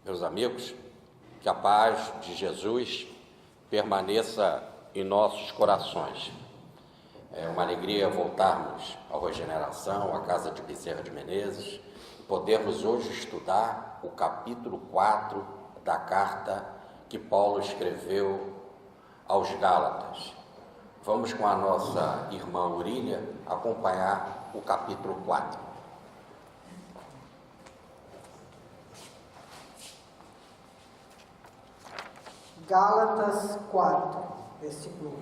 Meus amigos, que a paz de Jesus permaneça em nossos corações. É uma alegria voltarmos à Regeneração, à Casa de Bezerra de Menezes, e podermos hoje estudar o capítulo 4 da carta que Paulo escreveu aos Gálatas. Vamos com a nossa irmã Urília acompanhar o capítulo 4. Gálatas 4, versículo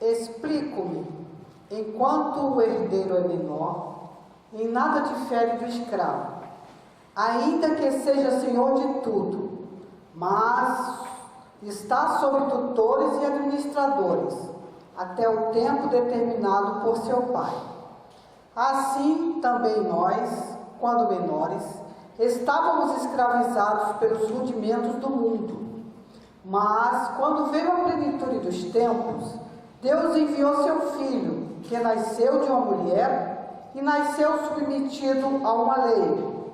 1. Explico-me, enquanto o herdeiro é menor, em nada difere do escravo, ainda que seja senhor de tudo, mas está sob tutores e administradores, até o tempo determinado por seu pai. Assim também nós, quando menores, estávamos escravizados pelos rudimentos do mundo. Mas, quando veio a plenitude dos tempos, Deus enviou seu Filho, que nasceu de uma mulher e nasceu submetido a uma lei,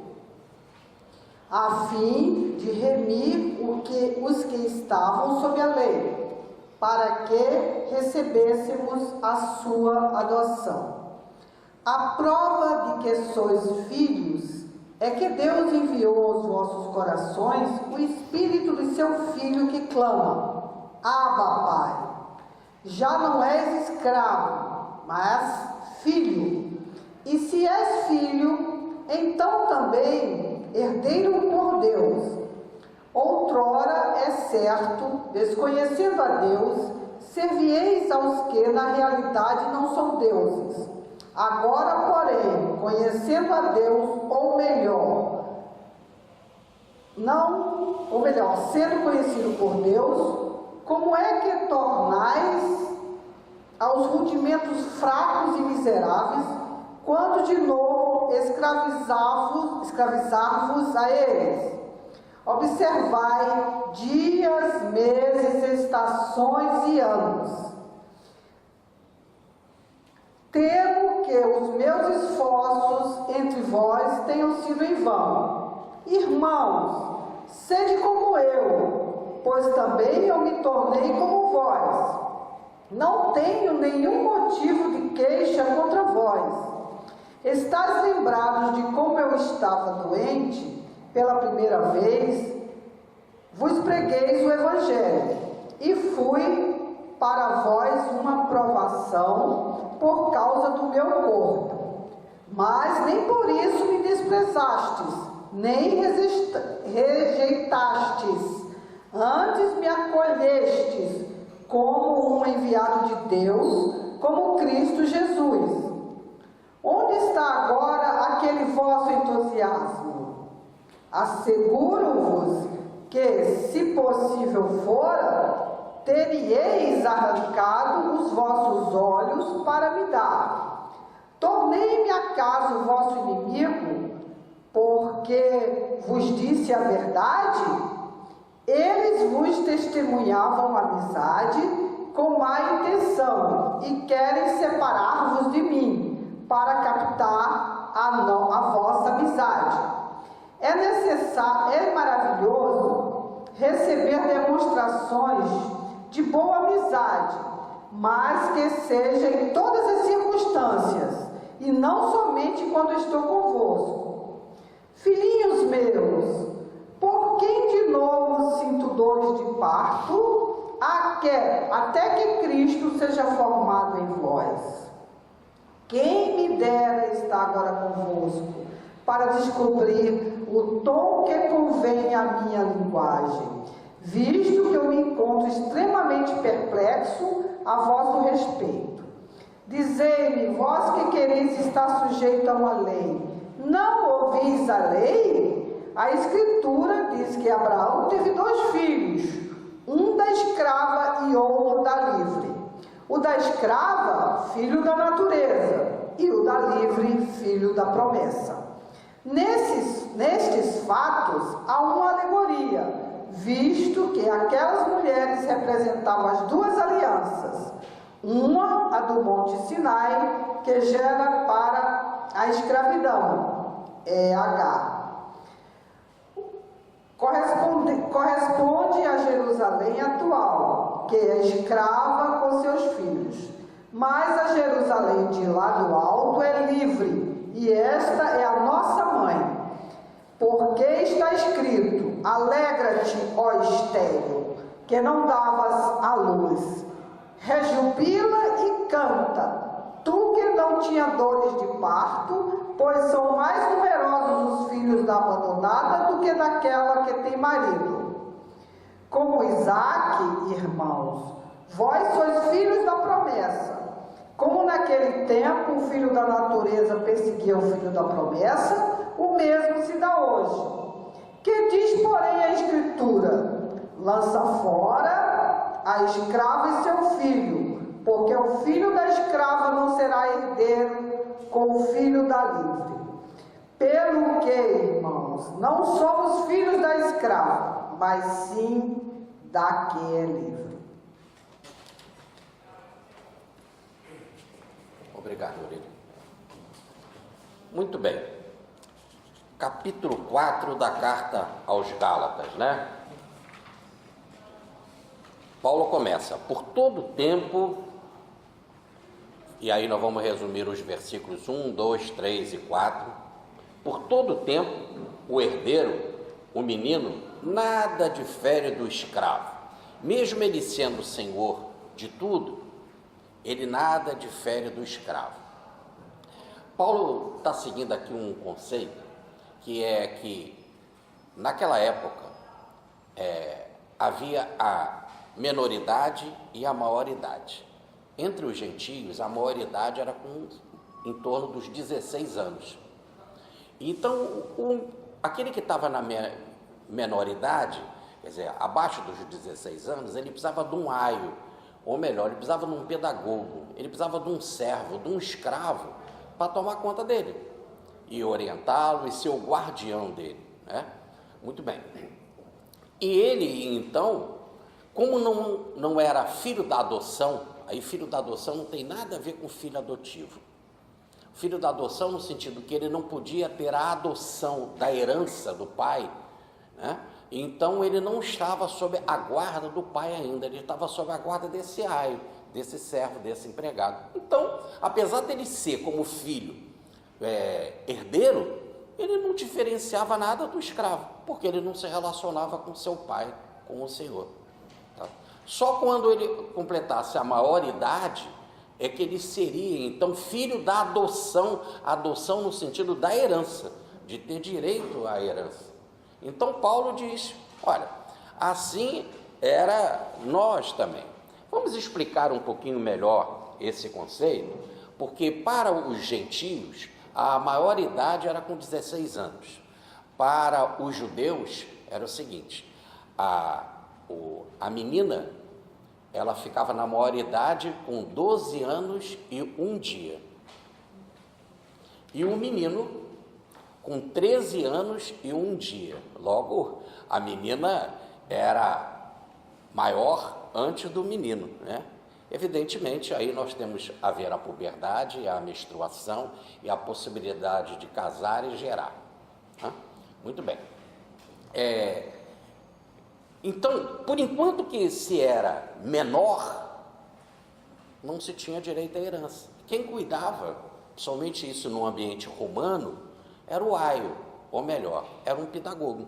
a fim de remir os que estavam sob a lei, para que recebêssemos a sua adoção. A prova de que sois filhos é que Deus enviou aos vossos corações o Espírito de seu Filho que clama: Abba, Pai. Já não és escravo, mas filho. E se és filho, então também herdeiro por Deus. Outrora, é certo, desconhecendo a Deus, servieis aos que na realidade não são deuses. Agora, porém, conhecendo a Deus, sendo conhecido por Deus, como é que tornais aos rudimentos fracos e miseráveis, quando de novo escravizar-vos a eles? Observai dias, meses, estações e anos. Temo que os meus esforços entre vós tenham sido em vão. Irmãos, sede como eu, pois também eu me tornei como vós. Não tenho nenhum motivo de queixa contra vós. Estais lembrados de como eu estava doente pela primeira vez? Vos pregueis o Evangelho, e fui para vós uma provação por causa do meu corpo. Mas nem por isso me desprezastes, nem rejeitastes. Antes me acolhestes como um enviado de Deus, como Cristo Jesus. Onde está agora aquele vosso entusiasmo? Asseguro-vos que, se possível fora, teríeis arrancado os vossos olhos para me dar. Tornei-me acaso vosso inimigo, porque vos disse a verdade? Eles vos testemunhavam amizade com má intenção e querem separar-vos de mim, para captar a vossa amizade. É maravilhoso receber demonstrações de boa amizade, mas que seja em todas as circunstâncias, e não somente quando estou convosco. Filhinhos meus, por quem de novo sinto dores de parto, até que Cristo seja formado em vós. Quem me dera estar agora convosco, para descobrir o tom que convém à minha linguagem, visto que eu me encontro extremamente perplexo a vosso respeito. Dizei-me, vós que quereis estar sujeito a uma lei, não ouvis a lei? A Escritura diz que Abraão teve 2 filhos, um da escrava e outro da livre. O da escrava, filho da natureza, e o da livre, filho da promessa. Nestes fatos há uma alegoria, visto que aquelas mulheres representavam as 2 alianças, uma, a do Monte Sinai, que gera para a escravidão, é Agar. corresponde a Jerusalém atual, que é escrava com seus filhos. Mas a Jerusalém de lá do alto é livre, e esta é a nossa mãe. Porque está escrito: alegra-te, ó estéril, que não davas à luz. Rejubila e canta, tu que não tinha dores de parto, pois são mais numerosos os filhos da abandonada do que daquela que tem marido. Como Isaque, irmãos, vós sois filhos da promessa. Como naquele tempo o filho da natureza perseguia o filho da promessa, o mesmo se dá hoje. Que diz, porém, a Escritura: lança fora a escrava e seu filho, porque o filho da escrava não será herdeiro com o filho da livre. Pelo que, irmãos, não somos filhos da escrava, mas sim da que é livre. Obrigado, Aurílio. Muito bem. Capítulo 4 da carta aos Gálatas, né? Paulo começa: por todo tempo, e aí nós vamos resumir os versículos 1, 2, 3 e 4. Por todo tempo, o herdeiro, o menino, nada difere do escravo. Mesmo ele sendo senhor de tudo, ele nada difere do escravo. Paulo está seguindo aqui um conceito, que é que naquela época havia a menoridade e a maioridade. Entre os gentios, a maioridade era em torno dos 16 anos. Então, aquele que estava na menoridade, quer dizer, abaixo dos 16 anos, ele precisava de um aio, ou melhor, ele precisava de um pedagogo, ele precisava de um servo, de um escravo, para tomar conta dele, e orientá-lo e ser o guardião dele, né? Muito bem. E ele, então, como não era filho da adoção, aí filho da adoção não tem nada a ver com filho adotivo. Filho da adoção no sentido que ele não podia ter a adoção da herança do pai, né? Então ele não estava sob a guarda do pai ainda, ele estava sob a guarda desse aio, desse servo, desse empregado. Então, apesar dele ser como filho herdeiro, ele não diferenciava nada do escravo, porque ele não se relacionava com seu pai, com o Senhor. Tá? Só quando ele completasse a maioridade é que ele seria, então, filho da adoção no sentido da herança, de ter direito à herança. Então, Paulo diz, olha, assim era nós também. Vamos explicar um pouquinho melhor esse conceito, porque para os gentios, a maioridade era com 16 anos. Para os judeus, era o seguinte, a menina, ela ficava na maioridade com 12 anos e 1 dia. E o menino com 13 anos e 1 dia. Logo, a menina era maior antes do menino, né? Evidentemente, aí nós temos a ver a puberdade, a menstruação e a possibilidade de casar e gerar. Né? Muito bem. Então, por enquanto que se era menor, não se tinha direito à herança. Quem cuidava, somente isso no ambiente romano, era o aio, ou melhor, era um pedagogo.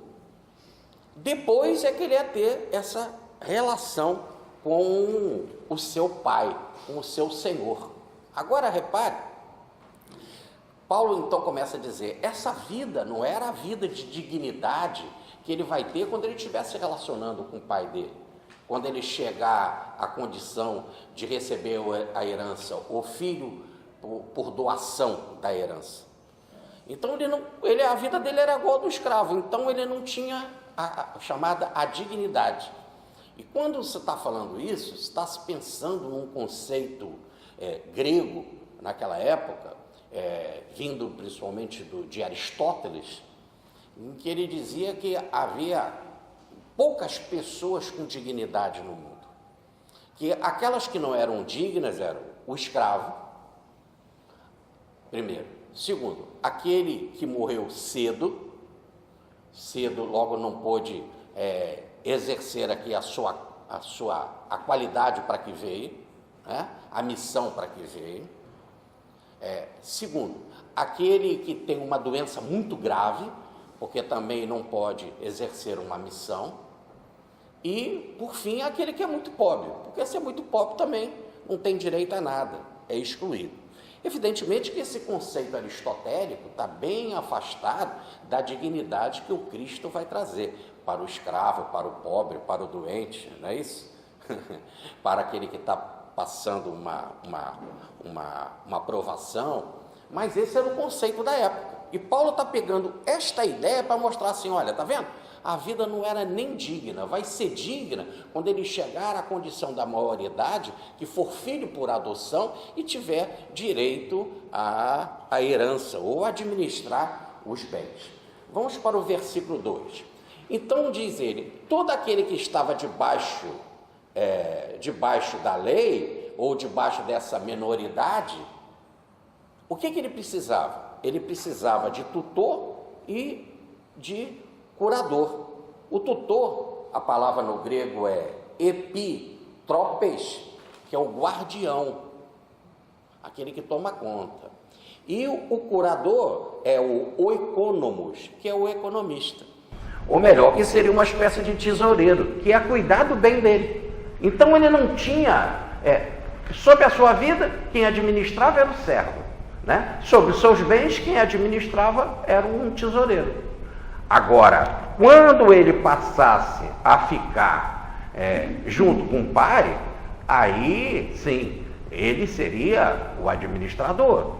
Depois é que ele ia ter essa relação com o seu pai, com o seu senhor. Agora repare, Paulo então começa a dizer, essa vida não era a vida de dignidade que ele vai ter quando ele estiver se relacionando com o pai dele, quando ele chegar à condição de receber a herança, o filho por doação da herança. Então a vida dele era igual do escravo, então ele não tinha a chamada a dignidade. E quando você está falando isso, você está se pensando num conceito grego, naquela época, vindo principalmente de Aristóteles, em que ele dizia que havia poucas pessoas com dignidade no mundo. Que aquelas que não eram dignas eram o escravo, primeiro. Segundo, aquele que morreu cedo, cedo, logo não pôde exercer aqui a qualidade para que veio, né? A missão para que veio. Segundo, aquele que tem uma doença muito grave, porque também não pode exercer uma missão. E, por fim, aquele que é muito pobre, porque se é muito pobre também não tem direito a nada, é excluído. Evidentemente que esse conceito aristotélico está bem afastado da dignidade que o Cristo vai trazer para o escravo, para o pobre, para o doente, não é isso? Para aquele que está passando uma provação, mas esse era o conceito da época. E Paulo está pegando esta ideia para mostrar assim, olha, está vendo? A vida não era nem digna, vai ser digna quando ele chegar à condição da maioridade, que for filho por adoção e tiver direito à herança ou administrar os bens. Vamos para o versículo 2. Então diz ele, todo aquele que estava debaixo da lei ou debaixo dessa minoridade, o que ele precisava? Ele precisava de tutor e de curador. O tutor, a palavra no grego é epitropes, que é o guardião, aquele que toma conta. E o curador é o oikonomos, que é o economista. Ou melhor, que seria uma espécie de tesoureiro, que ia cuidar do bem dele. Então ele não tinha, sobre a sua vida, quem administrava era o servo, né? Sobre os seus bens, quem administrava era um tesoureiro. Agora, quando ele passasse a ficar junto com o pai, aí sim, ele seria o administrador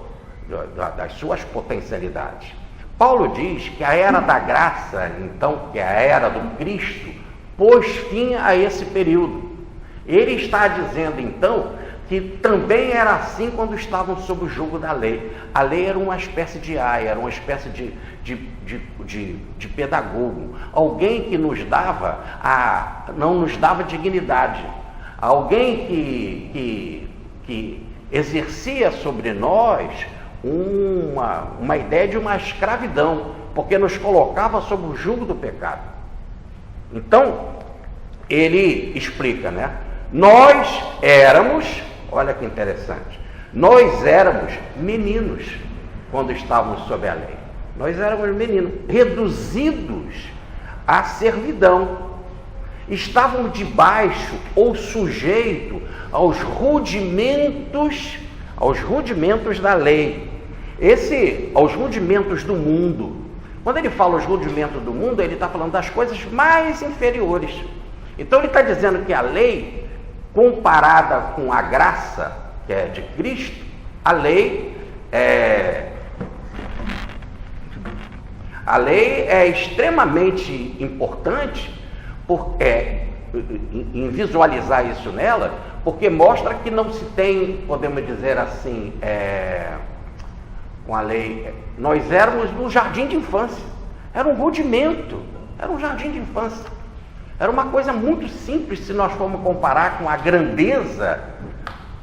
das suas potencialidades. Paulo diz que a era da graça, então, que é a era do Cristo, pôs fim a esse período. Ele está dizendo, então, que também era assim quando estavam sob o jugo da lei. A lei era uma espécie de aia, era uma espécie de pedagogo, alguém que não nos dava dignidade, alguém que exercia sobre nós uma ideia de uma escravidão, porque nos colocava sob o jugo do pecado. Então, ele explica, né? Nós éramos, olha que interessante, nós éramos meninos quando estávamos sob a lei. Nós éramos meninos, reduzidos à servidão. Estávamos debaixo ou sujeito aos rudimentos da lei. Aos rudimentos do mundo. Quando ele fala os rudimentos do mundo, ele está falando das coisas mais inferiores. Então ele está dizendo que a lei, comparada com a graça, que é de Cristo, a lei é extremamente importante em visualizar isso nela, porque mostra que não se tem, podemos dizer assim, com a lei, nós éramos no jardim de infância, era um rudimento, era um jardim de infância, era uma coisa muito simples se nós formos comparar com a grandeza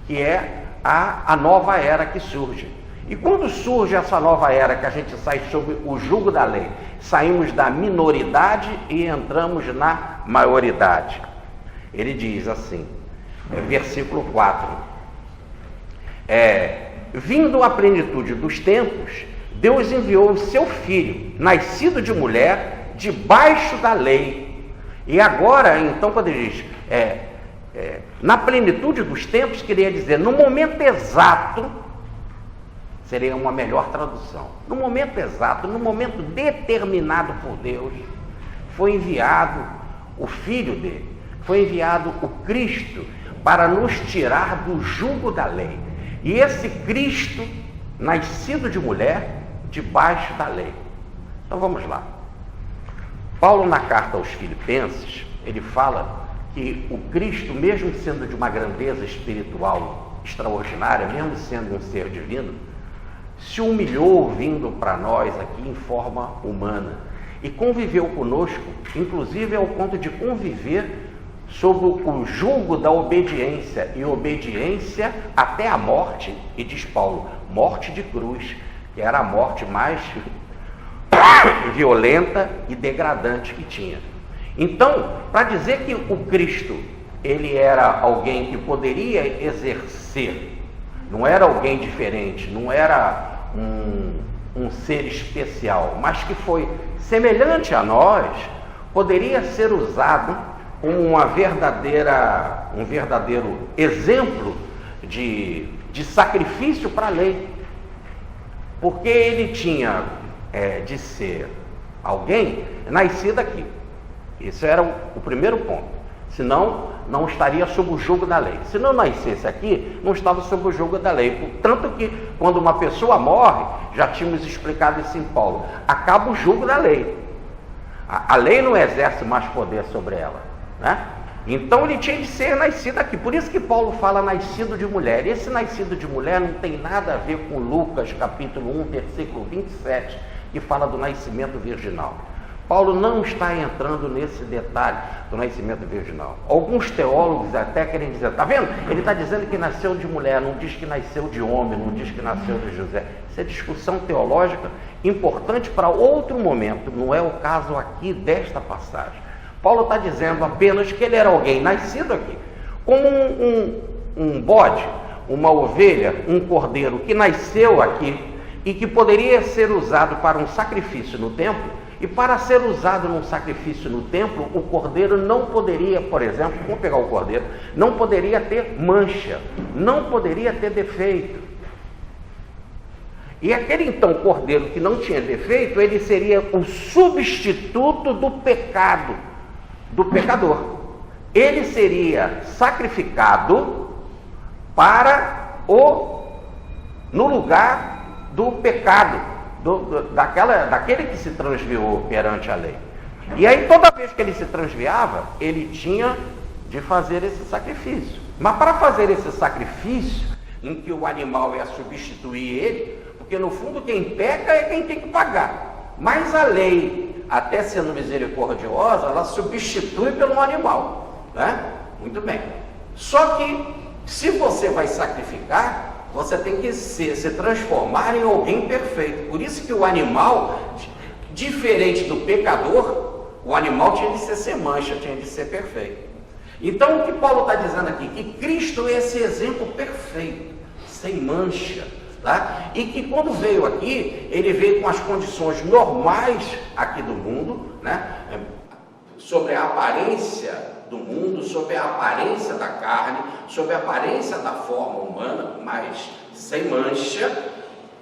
que é a nova era que surge. E quando surge essa nova era, que a gente sai sob o jugo da lei, saímos da minoridade e entramos na maioridade. Ele diz assim, versículo 4, vindo à plenitude dos tempos, Deus enviou o seu Filho, nascido de mulher, debaixo da lei. E agora, então, quando ele diz, na plenitude dos tempos, queria dizer, no momento exato, seria uma melhor tradução, no momento exato, no momento determinado por Deus, foi enviado o Filho dele, foi enviado o Cristo para nos tirar do jugo da lei. E esse Cristo, nascido de mulher, debaixo da lei. Então vamos lá. Paulo, na carta aos Filipenses, ele fala que o Cristo, mesmo sendo de uma grandeza espiritual extraordinária, mesmo sendo um ser divino, se humilhou vindo para nós aqui em forma humana e conviveu conosco, inclusive ao ponto de conviver sob o jugo da obediência, e obediência até a morte, e diz Paulo, morte de cruz, que era a morte mais violenta e degradante que tinha. Então, para dizer que o Cristo, ele era alguém que poderia exercer, não era alguém diferente, não era um ser especial, mas que foi semelhante a nós, poderia ser usado como um verdadeiro exemplo de sacrifício para a lei, porque ele tinha de ser alguém nascido aqui. Esse era o primeiro ponto. Senão, não estaria sob o jugo da lei. Se não nascesse aqui, não estava sob o jugo da lei. Tanto que, quando uma pessoa morre, já tínhamos explicado isso em Paulo, acaba o jugo da lei. A lei não exerce mais poder sobre ela, né? Então ele tinha de ser nascido aqui. Por isso que Paulo fala nascido de mulher. Esse nascido de mulher não tem nada a ver com Lucas capítulo 1, versículo 27, que fala do nascimento virginal. Paulo não está entrando nesse detalhe do nascimento virginal. Alguns teólogos até querem dizer, está vendo? Ele está dizendo que nasceu de mulher, não diz que nasceu de homem, não diz que nasceu de José. Isso é discussão teológica importante para outro momento, não é o caso aqui desta passagem. Paulo está dizendo apenas que ele era alguém nascido aqui, como um bode, uma ovelha, um cordeiro que nasceu aqui e que poderia ser usado para um sacrifício no templo. E para ser usado num sacrifício no templo, o cordeiro não poderia, por exemplo, vamos pegar o cordeiro, não poderia ter mancha, não poderia ter defeito. E aquele então cordeiro que não tinha defeito, ele seria o substituto do pecado, do pecador. Ele seria sacrificado no lugar do pecado. Daquele que se transviou perante a lei. E aí toda vez que ele se transviava, ele tinha de fazer esse sacrifício. Mas para fazer esse sacrifício, em que o animal ia substituir ele, porque no fundo quem peca é quem tem que pagar. Mas a lei, até sendo misericordiosa, ela substitui pelo animal, né? Muito bem. Só que se você vai sacrificar, você tem que se transformar em alguém perfeito. Por isso que o animal, diferente do pecador, o animal tinha de ser sem mancha, tinha de ser perfeito. Então o que Paulo está dizendo aqui? Que Cristo é esse exemplo perfeito, sem mancha, tá? E que quando veio aqui, ele veio com as condições normais aqui do mundo, né? Sobre a aparência do mundo, sobre a aparência da carne, sobre a aparência da forma humana, mas sem mancha,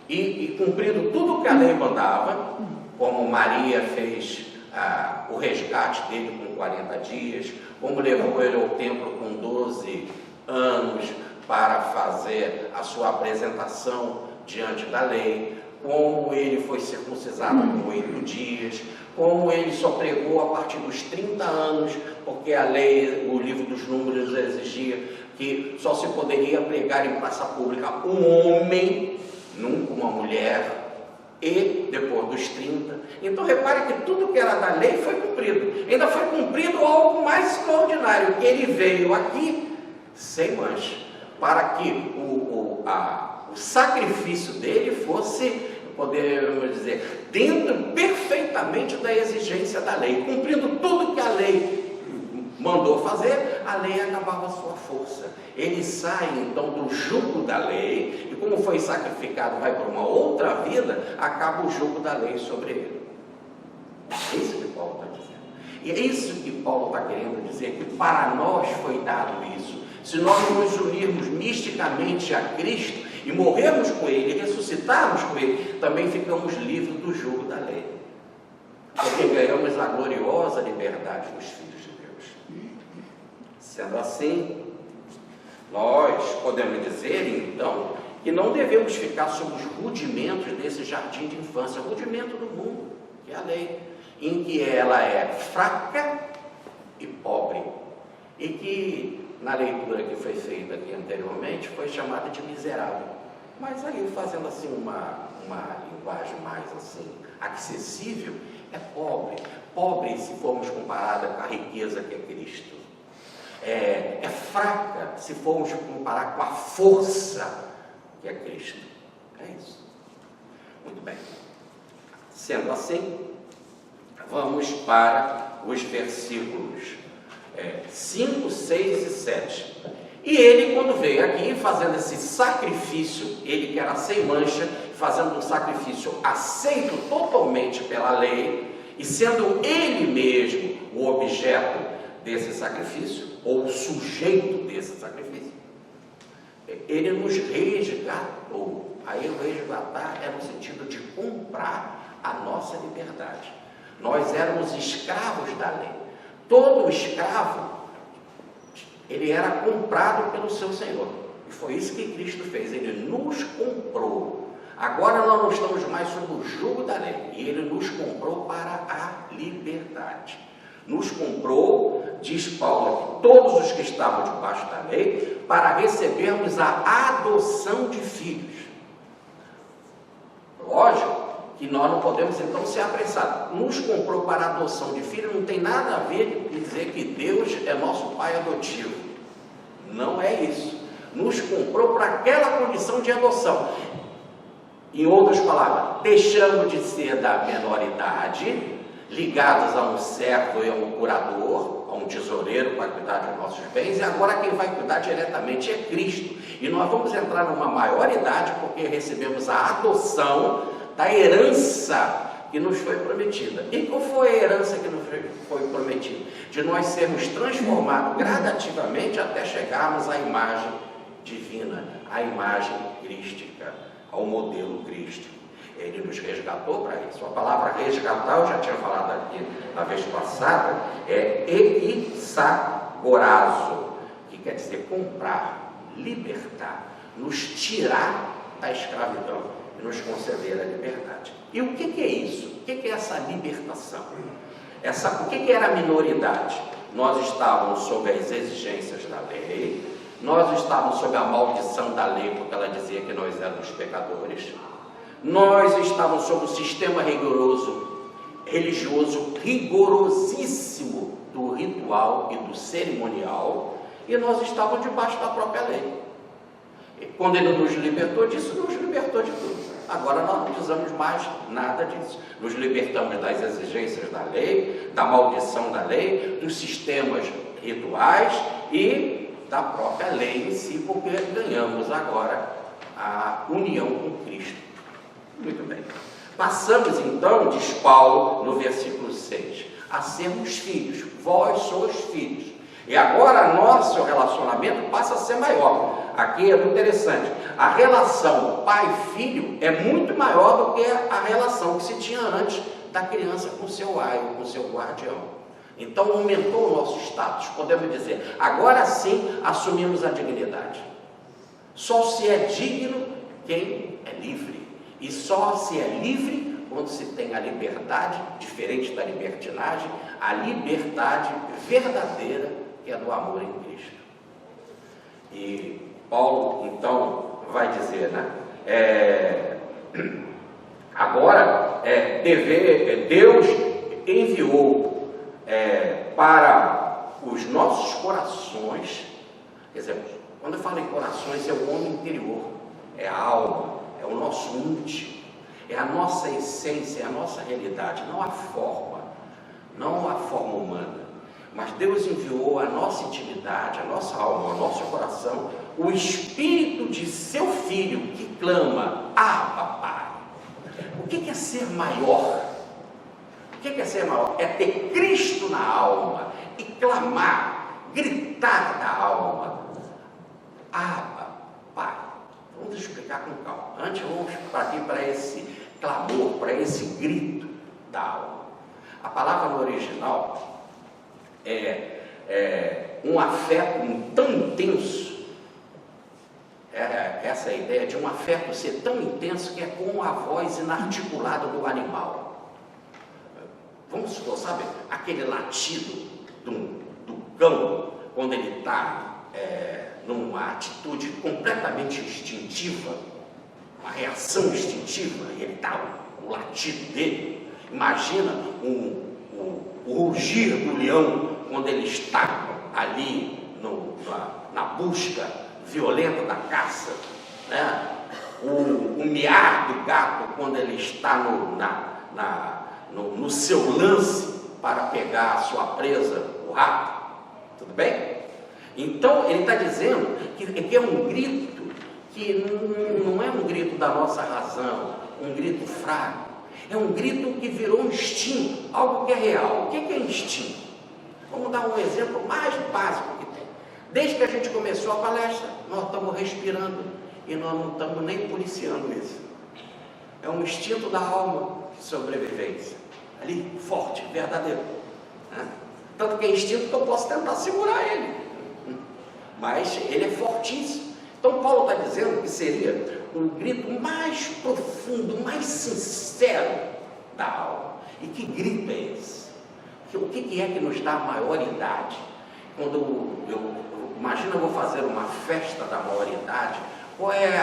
e cumprindo tudo o que a lei mandava, como Maria fez o resgate dele com 40 dias, como levou ele ao templo com 12 anos para fazer a sua apresentação diante da lei, como ele foi circuncisado com 8 dias, como ele só pregou a partir dos 30 anos, porque a lei, o livro dos Números exigia que só se poderia pregar em praça pública um homem, nunca uma mulher, e depois dos 30. Então repare que tudo que era da lei foi cumprido. Ainda foi cumprido algo mais extraordinário, que ele veio aqui sem mancha, para que o sacrifício dele fosse, podemos dizer, dentro perfeitamente da exigência da lei, cumprindo tudo que a lei mandou fazer, a lei acabava a sua força. Ele sai então do jugo da lei, e como foi sacrificado, vai para uma outra vida, acaba o jugo da lei sobre ele. É isso que Paulo está dizendo. E é isso que Paulo está querendo dizer, que para nós foi dado isso. Se nós nos unirmos misticamente a Cristo, e morrermos com Ele, e ressuscitarmos com Ele, também ficamos livres do jugo da lei, porque ganhamos a gloriosa liberdade dos filhos de Deus. Sendo assim, nós podemos dizer então que não devemos ficar sob os rudimentos desse jardim de infância, rudimento do mundo, que é a lei, em que ela é fraca e pobre, e que na leitura que foi feita aqui anteriormente foi chamada de miserável. Mas aí, fazendo assim uma linguagem mais assim acessível, é pobre. Pobre se formos comparada com a riqueza que é Cristo. É fraca se formos comparar com a força que é Cristo. É isso. Muito bem. Sendo assim, Vamos para os versículos 5, 6 e 7. E ele, quando veio aqui, fazendo esse sacrifício, ele que era sem mancha, fazendo um sacrifício aceito totalmente pela lei, e sendo ele mesmo o objeto desse sacrifício, ou o sujeito desse sacrifício, ele nos resgatou. Aí o resgatar é no sentido de comprar a nossa liberdade. Nós éramos escravos da lei. Todo escravo, ele era comprado pelo seu Senhor. E foi isso que Cristo fez, ele nos comprou. Agora nós não estamos mais sob o jugo da lei, e ele nos comprou para a liberdade. Nos comprou, diz Paulo aqui, todos os que estavam debaixo da lei, para recebermos a adoção de filhos. Lógico que nós não podemos então ser apressados. Nos comprou para a adoção de filhos, não tem nada a ver de dizer que Deus é nosso pai adotivo. Não é isso. Nos comprou para aquela condição de adoção. Em outras palavras, deixamos de ser da menor idade, ligados a um servo e a um curador, a um tesoureiro para cuidar dos nossos bens, e agora quem vai cuidar diretamente é Cristo. E nós vamos entrar numa maior idade porque recebemos a adoção da herança que nos foi prometida. E qual foi a herança que nos foi prometida? De nós sermos transformados gradativamente até chegarmos à imagem divina, à imagem crística, ao modelo crístico. Ele nos resgatou para isso. A palavra resgatar, eu já tinha falado aqui na vez passada, é eissagorazo, que quer dizer comprar, libertar, nos tirar da escravidão e nos conceder a liberdade. E o que é isso? O que é essa libertação? O que era a minoridade? Nós estávamos sob as exigências da lei, nós estávamos sob a maldição da lei, porque ela dizia que nós éramos pecadores. Nós estávamos sob o sistema religioso rigorosíssimo do ritual e do cerimonial, e nós estávamos debaixo da própria lei. E quando ele nos libertou disso, nos libertou de tudo. Agora nós não precisamos mais nada disso. Nos libertamos das exigências da lei, da maldição da lei, dos sistemas rituais e da própria lei em si, porque ganhamos agora a união com Cristo. Muito bem. Passamos então, diz Paulo no versículo 6, a sermos filhos. Vós sois filhos. E agora nosso relacionamento passa a ser maior. Aqui é muito interessante. A relação pai-filho é muito maior do que a relação que se tinha antes da criança com seu pai, com seu guardião. Então aumentou o nosso status, podemos dizer. Agora sim assumimos a dignidade. Só se é digno quem é livre. E só se é livre quando se tem a liberdade, diferente da libertinagem, a liberdade verdadeira que é do amor em Cristo. E Paulo, então, vai dizer, agora, Deus enviou para os nossos corações, quer dizer, quando eu falo em corações, é o homem interior, é a alma, é o nosso íntimo, é a nossa essência, é a nossa realidade, não a forma humana. Mas Deus enviou a nossa intimidade, a nossa alma, o nosso coração, o Espírito de seu Filho que clama, papai. O que é ser maior? O que é ser maior? É ter Cristo na alma e clamar, gritar da alma, Pai. Vamos explicar com calma. Antes vamos partir para esse clamor, para esse grito da alma. A palavra no original é um afeto tão intenso, essa é a ideia de um afeto ser tão intenso que é como a voz inarticulada do animal. Vamos supor, sabe, aquele latido do cão, quando ele está numa atitude completamente instintiva, uma reação instintiva, e ele está o latido dele. Imagina o rugir do leão quando ele está ali na busca violenta da caça, né? O miar do gato quando ele está no seu lance para pegar a sua presa, o rato. Tudo bem? Então, ele está dizendo que é um grito que não é um grito da nossa razão, um grito fraco. É um grito que virou um instinto, algo que é real. O que é instinto? Vamos dar um exemplo mais básico que tem. Desde que a gente começou a palestra, nós estamos respirando e nós não estamos nem policiando isso. É um instinto da alma de sobrevivência. Ali, forte, verdadeiro. Tanto que é instinto que eu posso tentar segurar ele. Mas ele é fortíssimo. Então Paulo está dizendo que seria um grito mais profundo, mais sincero da alma. E que grito é esse? O que é que nos dá a maioridade? Quando imagina, eu vou fazer uma festa da maioridade, qual é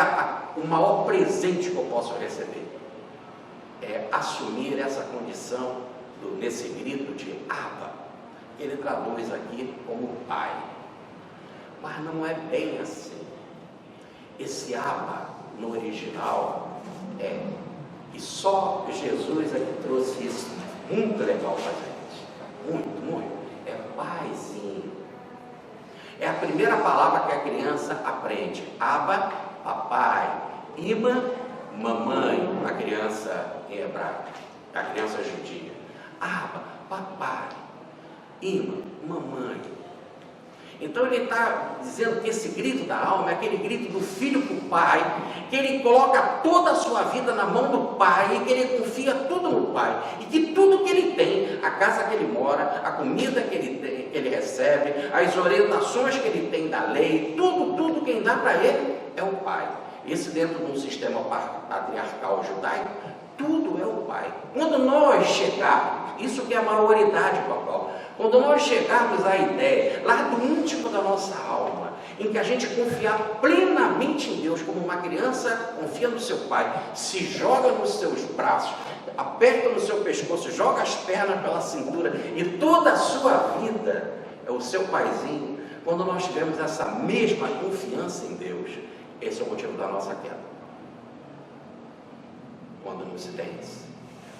o maior presente que eu posso receber? É assumir essa condição nesse grito de Abba. Ele traduz aqui como Pai. Mas não é bem assim. Esse Abba, no original, e só Jesus é que trouxe isso muito legal para a gente. Muito, muito. É paizinho. É a primeira palavra que a criança aprende. Abba, papai. Ima, mamãe, a criança em hebraico, a criança judia. Abba, papai. Ima, mamãe. Então ele está dizendo que esse grito da alma é aquele grito do filho para o pai, que ele coloca toda a sua vida na mão do pai, e que ele confia tudo no pai, e que tudo que ele tem, a casa que ele mora, a comida que ele recebe, as orientações que ele tem da lei, tudo quem dá para ele é o pai. Esse dentro de um sistema patriarcal judaico, tudo é o pai. Quando nós chegarmos, isso que é a maioridade, Paulo, quando nós chegarmos à ideia, lá do íntimo da nossa alma, em que a gente confiar plenamente em Deus, como uma criança confia no seu pai, se joga nos seus braços, aperta no seu pescoço, joga as pernas pela cintura, e toda a sua vida é o seu paizinho. Quando nós tivermos essa mesma confiança em Deus, esse é o motivo da nossa queda. Quando não se tem isso.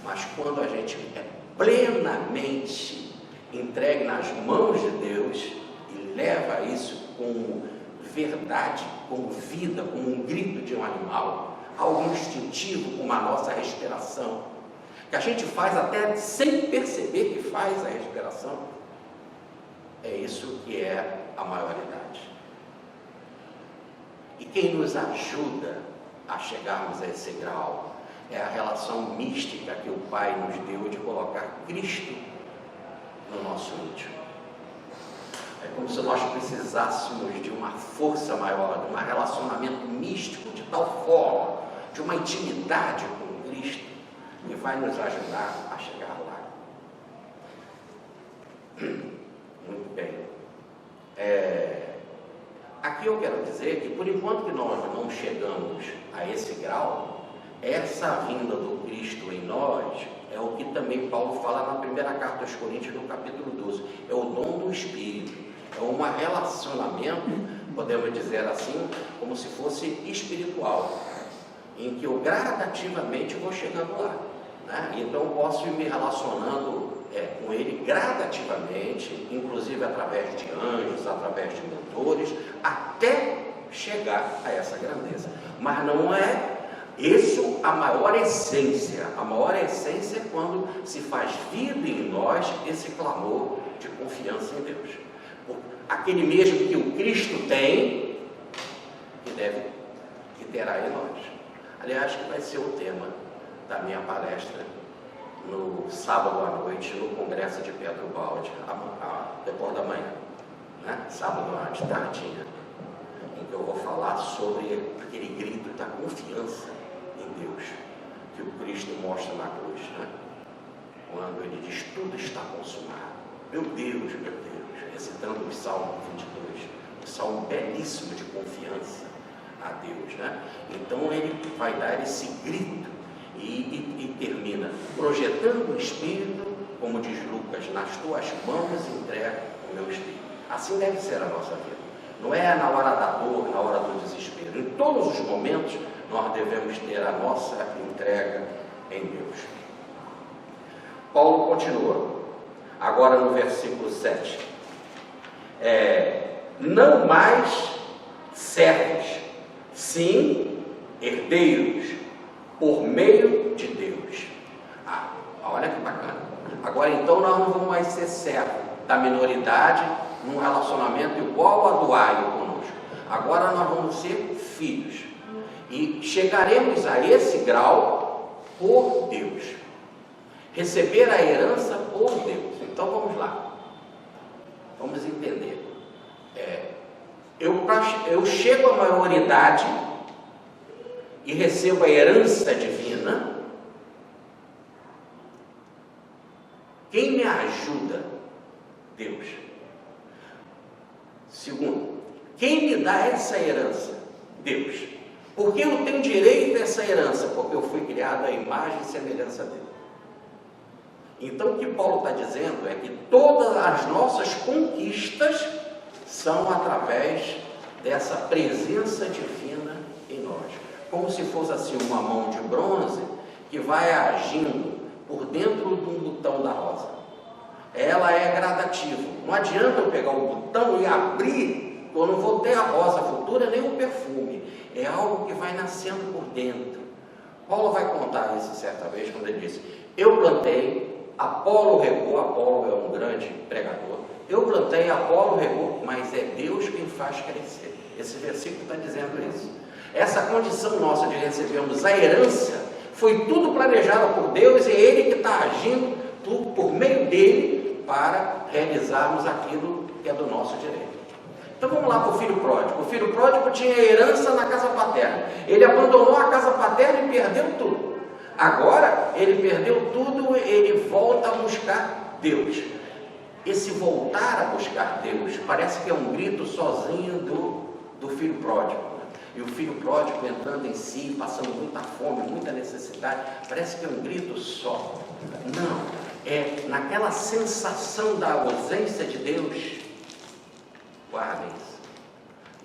Mas quando a gente é plenamente entregue nas mãos de Deus e leva isso como verdade, como vida, como um grito de um animal, algo instintivo, como a nossa respiração, que a gente faz até sem perceber que faz a respiração, é isso que é a maioridade. E quem nos ajuda a chegarmos a esse grau é a relação mística que o Pai nos deu de colocar Cristo no nosso íntimo. É como se nós precisássemos de uma força maior, de um relacionamento místico de tal forma, de uma intimidade com Cristo, que vai nos ajudar a chegar lá. Muito bem. Aqui eu quero dizer que, por enquanto que nós não chegamos a esse grau, essa vinda do Cristo em nós é o que também Paulo fala na primeira carta aos Coríntios, no capítulo 12. É o dom do Espírito. É um relacionamento, podemos dizer assim, como se fosse espiritual, em que eu gradativamente vou chegando lá, né? Então eu posso ir me relacionando com ele gradativamente, inclusive através de anjos, através de mentores, até chegar a essa grandeza. Mas não é isso a maior essência. A maior essência é quando se faz vida em nós esse clamor de confiança em Deus. Aquele mesmo que o Cristo tem, que terá em nós. Aliás, que vai ser o tema da minha palestra no sábado à noite, no Congresso de Pedro Balde, depois da manhã, né? Sábado à noite, tardinha, em que eu vou falar sobre aquele grito da confiança em Deus, que o Cristo mostra na cruz, né? Quando ele diz, tudo está consumado. Meu Deus, recitando o Salmo 22, um salmo belíssimo de confiança a Deus, né? Então ele vai dar esse grito e termina projetando o Espírito, como diz Lucas, nas tuas mãos entrega o meu Espírito. Assim deve ser a nossa vida. Não é na hora da dor, na hora do desespero. Em todos os momentos nós devemos ter a nossa entrega em Deus. Paulo continua, agora no versículo 7. Não mais servos, sim herdeiros, por meio de Deus. Olha que bacana. Agora então nós não vamos mais ser servos da minoridade num relacionamento igual a do Aio conosco. Agora nós vamos ser filhos. E chegaremos a esse grau por Deus. Receber a herança por Deus. Então vamos lá. Vamos entender. Eu chego à maioridade e recebo a herança divina. Quem me ajuda? Deus. Segundo, quem me dá essa herança? Deus. Por que eu tenho direito a essa herança? Porque eu fui criado à imagem e semelhança dele. Então o que Paulo está dizendo é que todas as nossas conquistas são através dessa presença divina em nós. Como se fosse assim uma mão de bronze que vai agindo por dentro de um botão da rosa. Ela é gradativa. Não adianta eu pegar o botão e abrir, eu não vou ter a rosa futura nem o perfume. É algo que vai nascendo por dentro. Paulo vai contar isso certa vez quando ele disse: eu plantei, Apolo regou. Apolo é um grande pregador. Eu plantei, Apolo regou, mas é Deus quem faz crescer. Esse versículo está dizendo isso. Essa condição nossa de recebermos a herança foi tudo planejado por Deus, e é Ele que está agindo por meio dele para realizarmos aquilo que é do nosso direito. Então vamos lá para o filho pródigo. O filho pródigo tinha herança na casa paterna. Ele abandonou a casa paterna e perdeu tudo. Agora ele perdeu tudo, ele volta a buscar Deus. Esse voltar a buscar Deus parece que é um grito sozinho do filho pródigo. E o filho pródigo entrando em si, passando muita fome, muita necessidade, parece que é um grito só. Não, é naquela sensação da ausência de Deus. Guardem isso.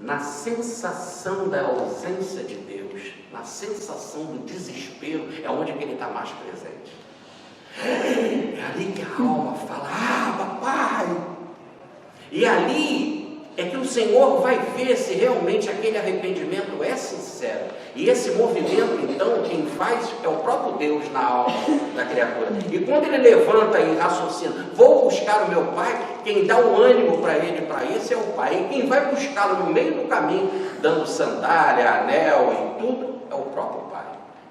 Na sensação da ausência de Deus, na sensação do desespero, é onde que ele está mais presente. É ali que a alma fala: papai! E ali é que o Senhor vai ver se realmente aquele arrependimento é sincero. E esse movimento, então, quem faz é o próprio Deus na alma da criatura. E quando ele levanta e raciocina: vou buscar o meu pai, quem dá o ânimo para ele para isso é o pai. E quem vai buscá-lo no meio do caminho, dando sandália, anel e tudo, é o próprio pai.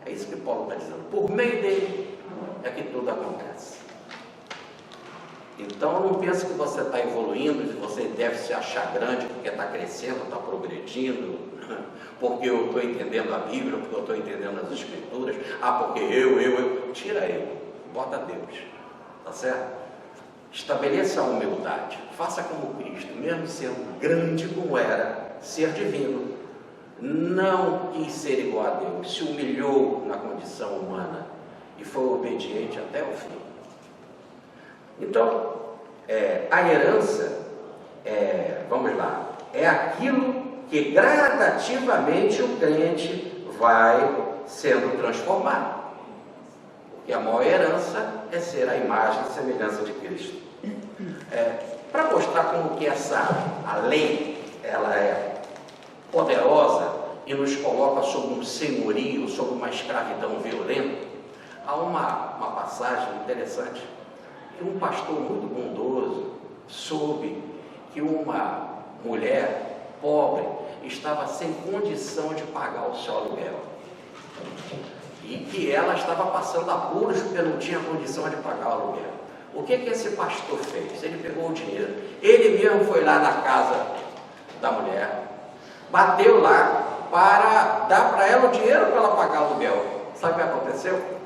É isso que Paulo está dizendo. Por meio dele é que tudo acontece. Então não pense que você está evoluindo, que você deve se achar grande porque está crescendo, está progredindo, porque eu estou entendendo a Bíblia, porque eu estou entendendo as Escrituras, porque eu. Tira eu, bota Deus, tá certo? Estabeleça a humildade, faça como Cristo, mesmo sendo grande como era, ser divino, não quis ser igual a Deus, se humilhou na condição humana e foi obediente até o fim. Então, a herança, vamos lá, é aquilo que gradativamente o crente vai sendo transformado. Porque a maior herança é ser a imagem e semelhança de Cristo. Para mostrar como que a lei, ela é poderosa e nos coloca sob um senhorio, sob uma escravidão violenta, há uma passagem interessante. Um pastor muito bondoso soube que uma mulher pobre estava sem condição de pagar o seu aluguel e que ela estava passando apuros porque não tinha condição de pagar o aluguel. O que esse pastor fez? Ele pegou o dinheiro, ele mesmo foi lá na casa da mulher, bateu lá para dar para ela o dinheiro para ela pagar o aluguel. Sabe o que aconteceu?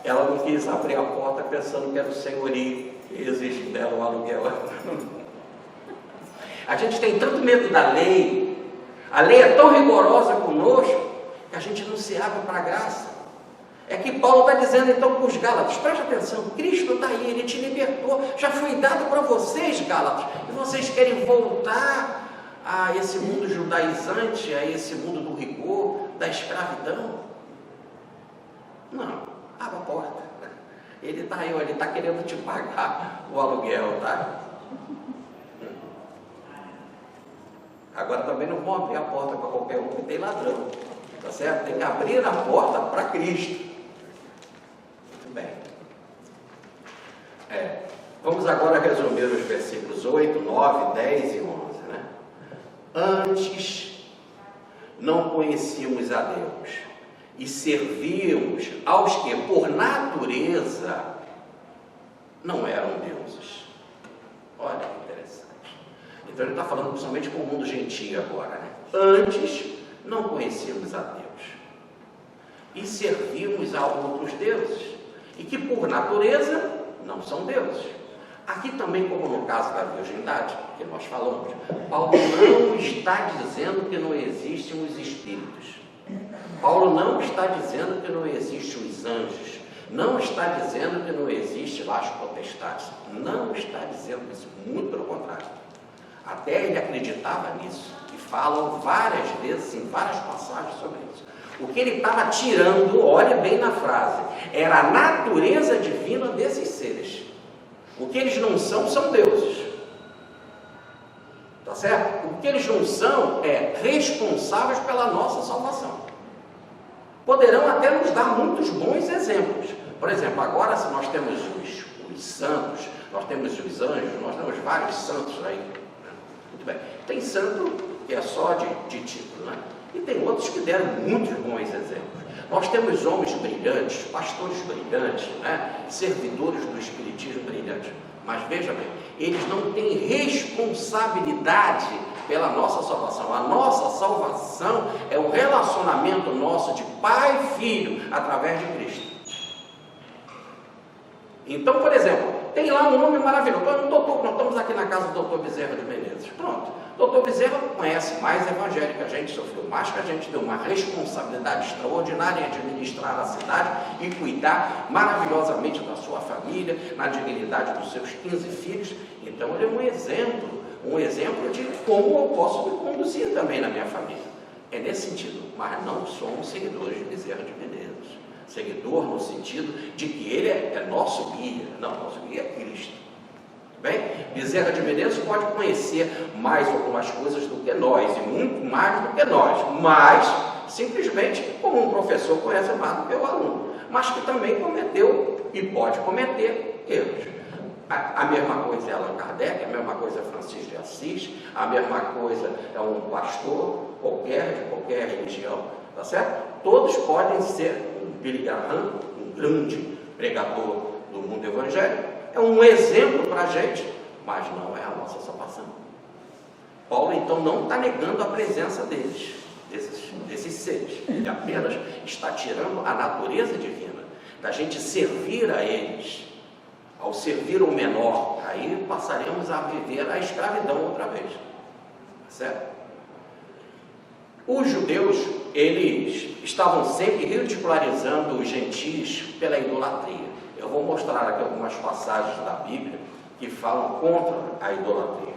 Ela não quis abrir a porta pensando que era o senhorio que existe dela o aluguel. A gente tem tanto medo da lei, a lei é tão rigorosa conosco, que a gente não se abre para a graça. É que Paulo está dizendo então para os Gálatas: preste atenção, Cristo está aí, Ele te libertou, já foi dado para vocês, Gálatas, e vocês querem voltar a esse mundo judaizante, a esse mundo do rigor, da escravidão? Não. Abra a porta. Ele está querendo te pagar o aluguel, tá? Agora também não vão abrir a porta para qualquer um, porque tem ladrão, tá certo? Tem que abrir a porta para Cristo. Muito bem. Vamos agora resumir os versículos 8, 9, 10 e 11, né? Antes não conhecíamos a Deus e servíamos aos que por natureza não eram deuses. Olha que interessante. Então ele está falando principalmente com o mundo gentio agora, né? Antes não conhecíamos a Deus e servíamos a outros deuses e que por natureza não são deuses. Aqui também, como no caso da virgindade, que nós falamos, Paulo não está dizendo que não existem os espíritos. Paulo não está dizendo que não existem os anjos. Não está dizendo que não existe lá as potestades. Não está dizendo isso, muito pelo contrário. Até ele acreditava nisso. E falam várias vezes, em várias passagens sobre isso. O que ele estava tirando, olhe bem na frase, era a natureza divina desses seres. O que eles não são, são deuses. Tá certo? O que eles não são é responsáveis pela nossa salvação. Poderão até nos dar muitos bons exemplos. Por exemplo, agora se nós temos os santos, nós temos os anjos, nós temos vários santos aí. Muito bem. Tem santo que é só de título, né? E tem outros que deram muitos bons exemplos. Nós temos homens brilhantes, pastores brilhantes, né? Servidores do espiritismo brilhantes. Mas veja bem, eles não têm responsabilidade pela nossa salvação. A nossa salvação é o relacionamento nosso de pai e filho através de Cristo. Então, por exemplo, tem lá um homem maravilhoso. Nós estamos aqui na casa do doutor Bezerra de Menezes. Pronto. O doutor Bezerra conhece mais evangelho que a gente, sofreu mais que a gente, deu uma responsabilidade extraordinária em administrar a cidade e cuidar maravilhosamente da sua família, na dignidade dos seus 15 filhos. Então ele é um exemplo de como eu posso me conduzir também na minha família. É nesse sentido, mas não somos seguidores de Bezerra de Menezes. Seguidor no sentido de que ele é nosso guia. Não, nosso guia é Cristo. Bem, Bezerra de Menezes pode conhecer mais algumas coisas do que nós, e muito mais do que nós, mas simplesmente como um professor conhece mais do que o aluno, mas que também cometeu e pode cometer erros. A mesma coisa é Allan Kardec, a mesma coisa é Francisco de Assis, a mesma coisa é um pastor qualquer, de qualquer religião, tá certo? Todos podem ser um Billy Graham, um grande pregador do mundo evangélico, é um exemplo para a gente, mas não é a nossa salvação. Paulo então não está negando a presença deles, desses seres. Ele apenas está tirando a natureza divina, da gente servir a eles. Ao servir o menor, aí passaremos a viver a escravidão outra vez. Certo? Os judeus, eles estavam sempre ridicularizando os gentios pela idolatria. Eu vou mostrar aqui algumas passagens da Bíblia que falam contra a idolatria.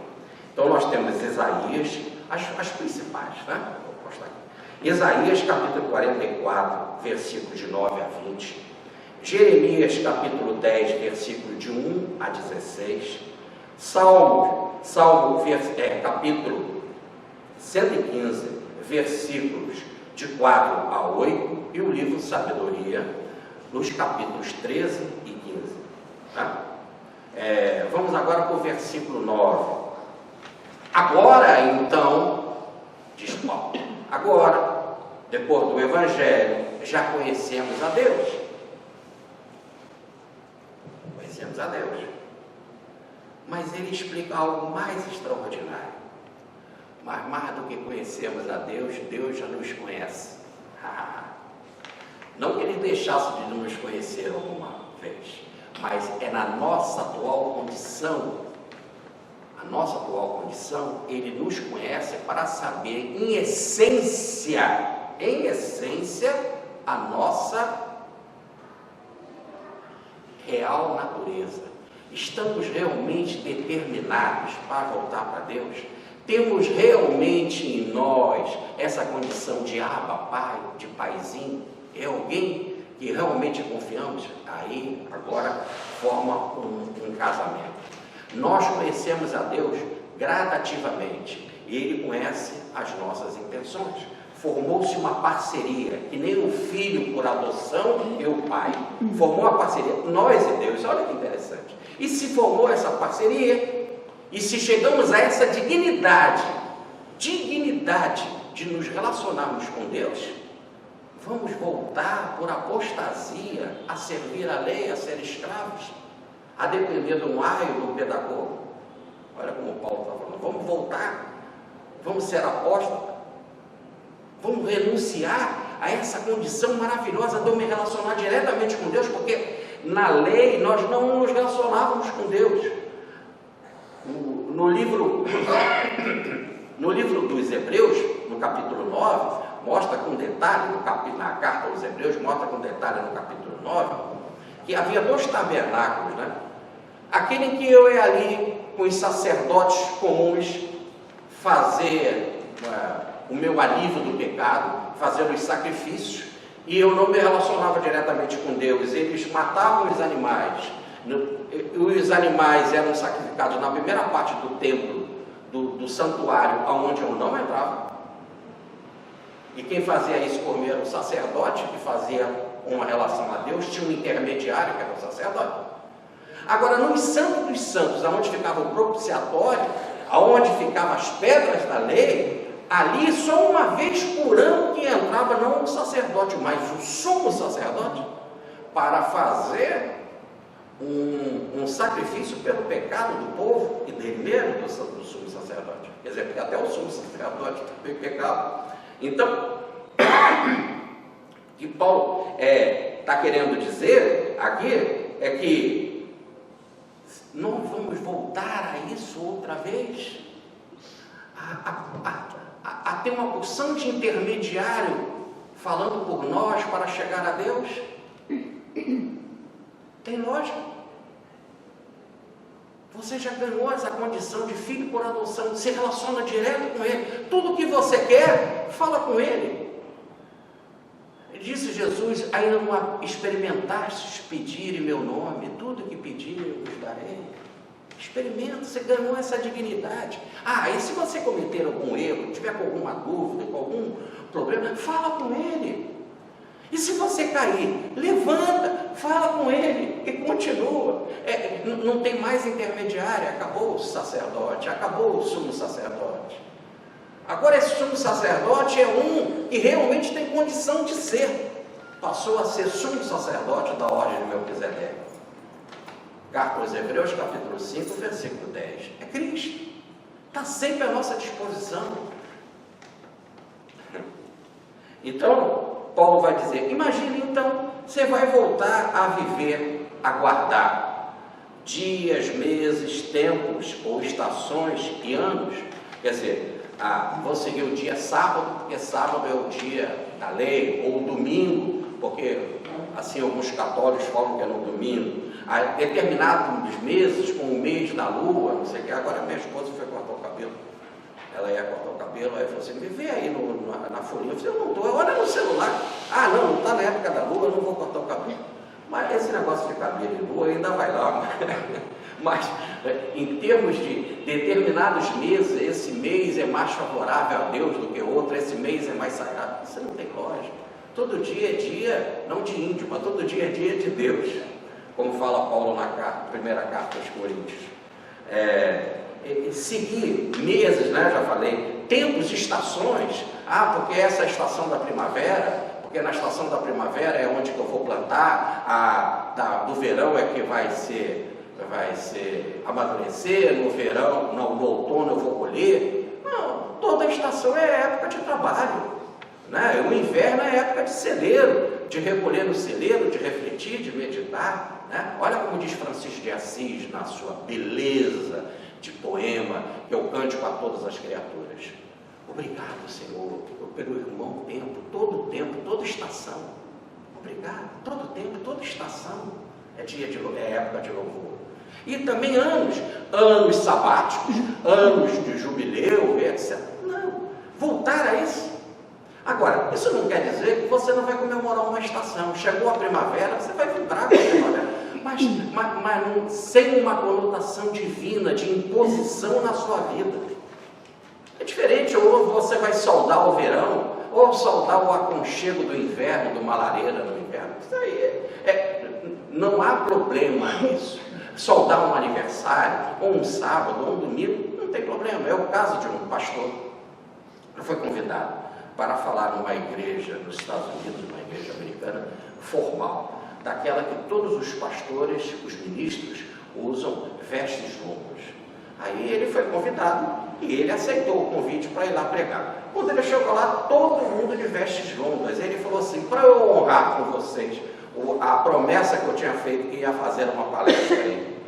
Então nós temos Isaías, as principais, né? Vou mostrar aqui. Isaías capítulo 44, versículos de 9 a 20. Jeremias capítulo 10, versículo de 1 a 16. Salmo capítulo 115, versículos de 4 a 8. E o livro Sabedoria, nos capítulos 13 e 15. Tá? Vamos agora para o versículo 9. Agora, então, diz Paulo, agora, depois do Evangelho, já conhecemos a Deus. Conhecemos a Deus. Mas ele explica algo mais extraordinário. Mas mais do que conhecemos a Deus, Deus já nos conhece. Não que ele deixasse de nos conhecer alguma vez, mas é na nossa atual condição. A nossa atual condição, ele nos conhece para saber, em essência, a nossa real natureza. Estamos realmente determinados para voltar para Deus? Temos realmente em nós essa condição de Abba, Pai, de paizinho? É alguém que realmente confiamos, aí agora forma um casamento. Nós conhecemos a Deus gradativamente, e Ele conhece as nossas intenções. Formou-se uma parceria, que nem o filho por adoção e o pai. Formou uma parceria, nós e Deus, olha que interessante. E se formou essa parceria, e se chegamos a essa dignidade de nos relacionarmos com Deus, vamos voltar por apostasia a servir a lei, a ser escravos, a depender de um aio, de um pedagogo? Olha como Paulo está falando, vamos voltar, vamos ser apóstolos, vamos renunciar a essa condição maravilhosa de eu me relacionar diretamente com Deus, porque na lei nós não nos relacionávamos com Deus. No livro dos Hebreus, no capítulo 9, mostra com detalhe, na carta aos Hebreus, mostra com detalhe no capítulo 9, que havia 2 tabernáculos, né? Aquele em que eu ia ali com os sacerdotes comuns fazer o meu alívio do pecado, fazer os sacrifícios, e eu não me relacionava diretamente com Deus. Eles matavam os animais, os animais eram sacrificados na primeira parte do templo, do santuário, aonde eu não entrava, e quem fazia isso por mim era o sacerdote, que fazia uma relação a Deus, tinha um intermediário, que era o sacerdote. Agora, no Santo dos Santos, aonde ficava o propiciatório, aonde ficavam as pedras da lei, ali só uma vez por ano que entrava não o sacerdote, mas o sumo sacerdote, para fazer um sacrifício pelo pecado do povo e dele mesmo, do sumo sacerdote. Quer dizer, porque até o sumo sacerdote tem pecado. Então, o que Paulo está querendo dizer aqui é que não vamos voltar a isso outra vez, a ter uma porção de intermediário falando por nós para chegar a Deus. Tem lógica? Você já ganhou essa condição de filho por adoção, se relaciona direto com Ele. Tudo que você quer, fala com Ele. Disse Jesus: ainda não experimentastes pedir em meu nome, tudo que pedir eu vos darei. Experimenta, você ganhou essa dignidade. E se você cometer algum erro, tiver com alguma dúvida, com algum problema, fala com Ele. E se você cair, levanta, fala com Ele e continua. Não tem mais intermediário, acabou o sacerdote, acabou o sumo sacerdote. Agora esse sumo sacerdote é um que realmente tem condição de ser. Passou a ser sumo sacerdote da ordem de Melquisedeque. Carta aos Hebreus, capítulo 5, versículo 10. É Cristo. Está sempre à nossa disposição. Então, Paulo vai dizer, imagine então, você vai voltar a viver, a guardar dias, meses, tempos ou estações e anos. Quer dizer, vou seguir o dia sábado, porque sábado é o dia da lei, ou domingo, porque assim alguns católicos falam que é no domingo. Há determinados meses, como o mês da lua, não sei o que. Agora minha esposa foi cortar o cabelo. Ela ia cortar o cabelo, aí falou assim, me vê aí na folhinha. Eu falei, eu não estou, olha no celular. Não está na época da lua, eu não vou cortar o cabelo. Mas esse negócio de cabelo e lua ainda vai lá. Mas em termos de determinados meses, esse mês é mais favorável a Deus do que o outro, esse mês é mais sagrado. Isso não tem lógica. Todo dia é dia, não de índio, mas todo dia é dia de Deus. Como fala Paulo na primeira carta aos Coríntios. Seguir meses, né? Já falei, tempos, estações. Porque essa é a estação da primavera, porque na estação da primavera é onde que eu vou plantar, do verão é que vai amadurecer, no verão, no outono eu vou colher. Não, toda estação é época de trabalho, né? O inverno é época de celeiro, de recolher no celeiro, de refletir, de meditar, né? Olha como diz Francisco de Assis na sua beleza de poema, que eu cântico a todas as criaturas. Obrigado, Senhor, pelo irmão tempo, toda estação. Obrigado, todo tempo, toda estação é época de louvor. E também anos sabáticos, anos de jubileu, etc. Não, voltar a isso. Agora, isso não quer dizer que você não vai comemorar uma estação. Chegou a primavera, você vai vibrar com a primavera, mas não, sem uma conotação divina, de imposição na sua vida. É diferente, ou você vai saudar o verão, ou saudar o aconchego do inverno, de uma lareira no inverno. Isso aí não há problema nisso. Saudar um aniversário, ou um sábado, ou um domingo, não tem problema. É o caso de um pastor que foi convidado para falar numa igreja nos Estados Unidos, uma igreja americana formal, daquela que todos os pastores, os ministros, usam vestes longas. Aí ele foi convidado e ele aceitou o convite para ir lá pregar. Quando ele chegou lá, todo mundo de vestes longas. Ele falou assim: para eu honrar com vocês a promessa que eu tinha feito que ia fazer uma palestra aí,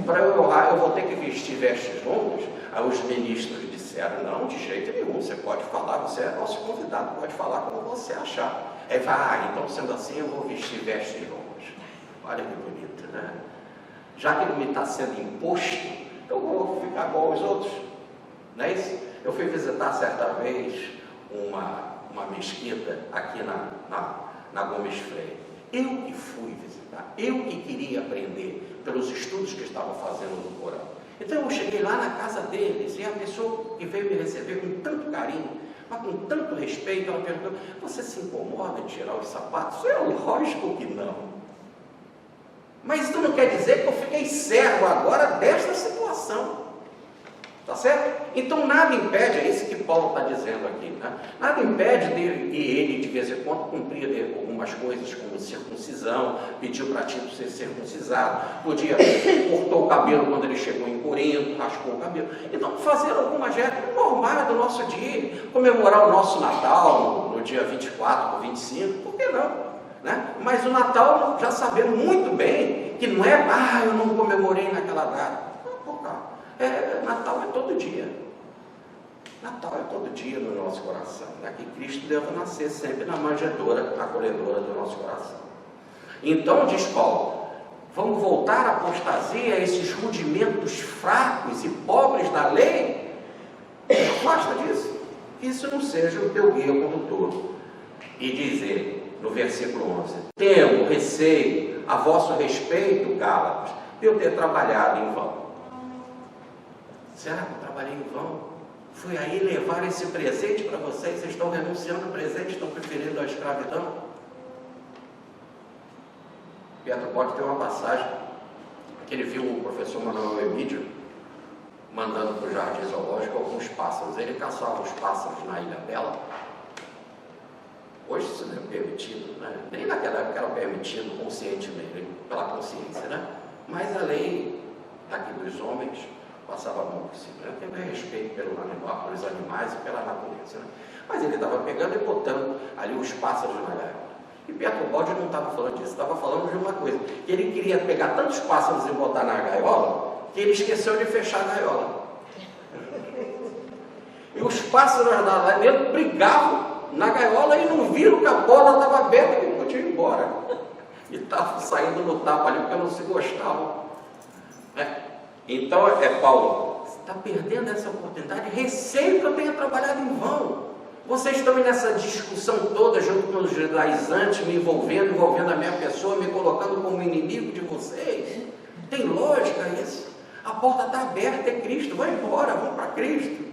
para eu honrar, eu vou ter que vestir vestes longas. Aí os ministros disseram: não, de jeito nenhum, você pode falar, você é nosso convidado, pode falar como você achar. Então sendo assim, eu vou vestir vestes longas. Olha que bonito, né? Já que não me está sendo imposto, eu vou ficar igual aos outros, não é isso? Eu fui visitar certa vez uma mesquita aqui na Gomes Freire. Eu que fui visitar, eu que queria aprender pelos estudos que estavam fazendo no Corão. Então eu cheguei lá na casa deles e a pessoa que veio me receber com tanto carinho, mas com tanto respeito, ela perguntou: você se incomoda de tirar os sapatos? É lógico que não. Mas isso não quer dizer que eu fiquei cego agora desta situação. Tá certo? Então nada impede, é isso que Paulo está dizendo aqui, né? Nada impede de ele de vez em quando cumprir algumas coisas como circuncisão, pediu para Tito ser circuncisado, cortou o cabelo quando ele chegou em Corinto, raspou o cabelo. Então fazer algumas regras normais do nosso dia, comemorar o nosso Natal no dia 24 ou 25, por que não? Né? Mas o Natal, já sabendo muito bem que não é, eu não comemorei naquela data. Natal é todo dia. Natal é todo dia no nosso coração, né? Que Cristo deve nascer sempre na manjedoura, acolhedora do nosso coração. Então, diz Paulo, vamos voltar à apostasia, a esses rudimentos fracos e pobres da lei? Não basta disso. Que isso não seja o teu guia condutor. E diz ele, no versículo 11: temo, receio, a vosso respeito, Gálatas, de eu ter trabalhado em vão. Será que eu trabalhei em vão? Fui aí levar esse presente para vocês, vocês estão renunciando ao presente, estão preferindo a escravidão? Pietro Botti tem uma passagem que ele viu o professor Manuel Emídio mandando para o jardim zoológico alguns pássaros. Ele caçava os pássaros na Ilha Bela. Hoje isso não é permitido, né? Nem naquela época era permitido conscientemente, pela consciência, né? Mas a lei daqui dos homens passava a mão por cima, né? Tem respeito pelo animal, pelos animais e pela natureza, né? Mas ele estava pegando e botando ali os pássaros na gaiola. E Pietro Botti não estava falando disso, estava falando de uma coisa, que ele queria pegar tantos pássaros e botar na gaiola, que ele esqueceu de fechar a gaiola. E os pássaros lá dentro brigavam na gaiola e não viram que a bola estava aberta e ele podia ir embora. E estavam saindo no tapa ali porque não se gostavam. Então, Paulo, você está perdendo essa oportunidade, receio que eu tenha trabalhado em vão. Vocês estão nessa discussão toda junto com os judaizantes, me envolvendo a minha pessoa, me colocando como inimigo de vocês. Tem lógica isso? A porta está aberta, é Cristo, vai embora, vamos para Cristo.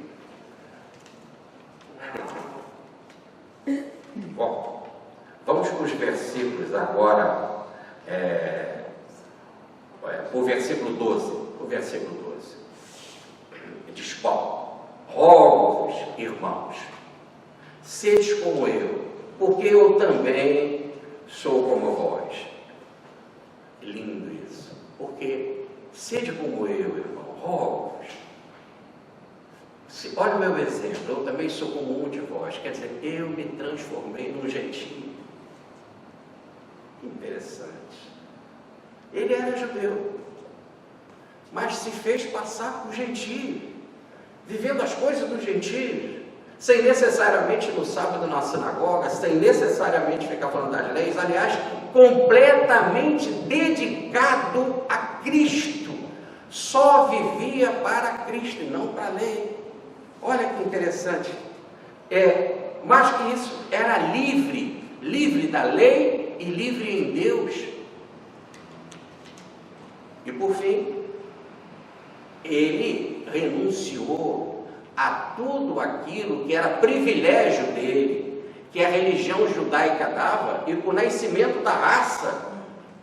Bom, vamos para os versículos agora, o versículo 12. O versículo 12 diz Paulo: rogo-vos, irmãos, sede como eu, porque eu também sou como vós. Lindo isso, porque sede como eu, irmão, rogo-vos. Olha o meu exemplo, eu também sou como um de vós, quer dizer, eu me transformei num gentio. Interessante. Ele era judeu, mas se fez passar por gentio, vivendo as coisas dos gentios, sem necessariamente no sábado na sinagoga, sem necessariamente ficar falando das leis, aliás, completamente dedicado a Cristo, só vivia para Cristo e não para a lei. Olha que interessante, mais que isso, era livre, livre da lei e livre em Deus. E por fim, ele renunciou a tudo aquilo que era privilégio dele, que a religião judaica dava, e o nascimento da raça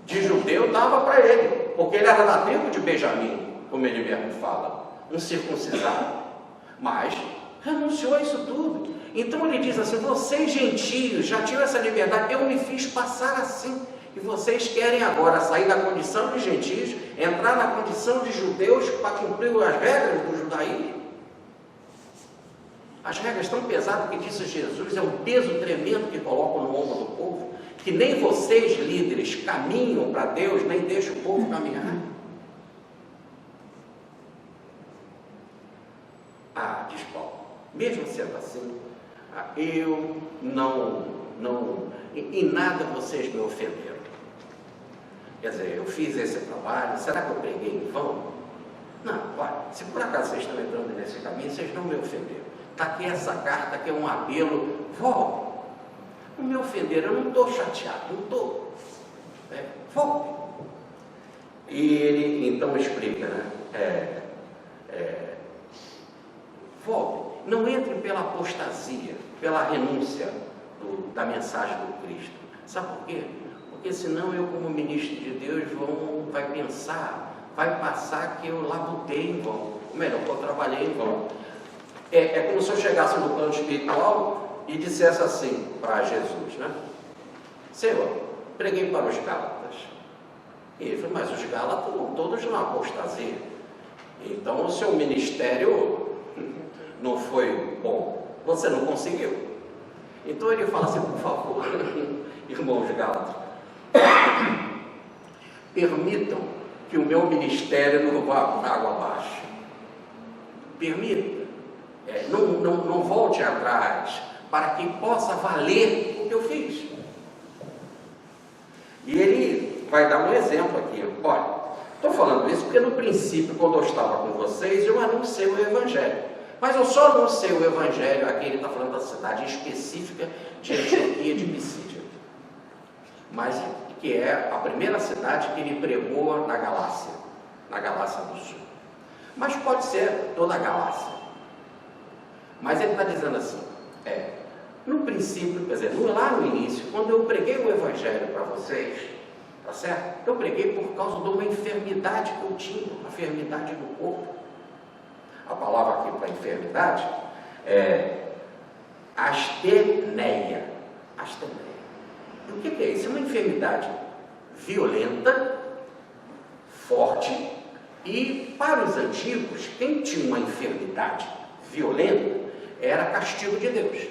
de judeu dava para ele, porque ele era da tribo de Benjamim, como ele mesmo fala, um circuncisado. Mas renunciou a isso tudo. Então ele diz assim: vocês gentios já tinham essa liberdade, eu me fiz passar assim, e vocês querem agora sair da condição de gentios, entrar na condição de judeus para cumprir as regras do judaísmo? As regras tão pesadas que disse Jesus, é um peso tremendo que colocam no ombro do povo, que nem vocês, líderes, caminham para Deus, nem deixam o povo caminhar. Diz Paulo, mesmo sendo assim, eu em nada vocês me ofenderam. Quer dizer, eu fiz esse trabalho, será que eu preguei em vão? Não, olha, se por acaso vocês estão entrando nesse caminho, vocês não me ofenderam. Está aqui essa carta, que é um apelo, volte. Não me ofenderam, eu não estou chateado, não estou. Volte. E ele então explica, né? Volte. Não entre pela apostasia, pela renúncia da mensagem do Cristo. Sabe por quê? Porque senão eu, como ministro de Deus, vai pensar, vai passar que eu labutei em vão. Ou melhor, que eu trabalhei em vão. É como se eu chegasse no plano espiritual e dissesse assim para Jesus, né? Senhor, preguei para os Gálatas. E ele falou, mas os Gálatas estão todos na apostasia. Então o seu ministério não foi bom. Você não conseguiu. Então ele fala assim, por favor, irmãos Gálatas, permitam que o meu ministério não vá por água abaixo. Permitam. Não volte atrás, para que possa valer o que eu fiz. E ele vai dar um exemplo aqui. Olha, estou falando isso porque no princípio, quando eu estava com vocês, eu anunciei o Evangelho. Mas eu só anunciei o Evangelho, aqui ele está falando da cidade específica de Antioquia de Pisídia, mas que é a primeira cidade que ele pregou na Galácia do Sul. Mas pode ser toda a Galácia. Mas ele está dizendo assim, no princípio, quer dizer, lá no início, quando eu preguei o Evangelho para vocês, tá certo? Eu preguei por causa de uma enfermidade que eu tinha, uma enfermidade do corpo. A palavra aqui para enfermidade é asteneia. Asteneia. E o que é isso? É uma enfermidade violenta, forte, e para os antigos, quem tinha uma enfermidade violenta era castigo de Deus.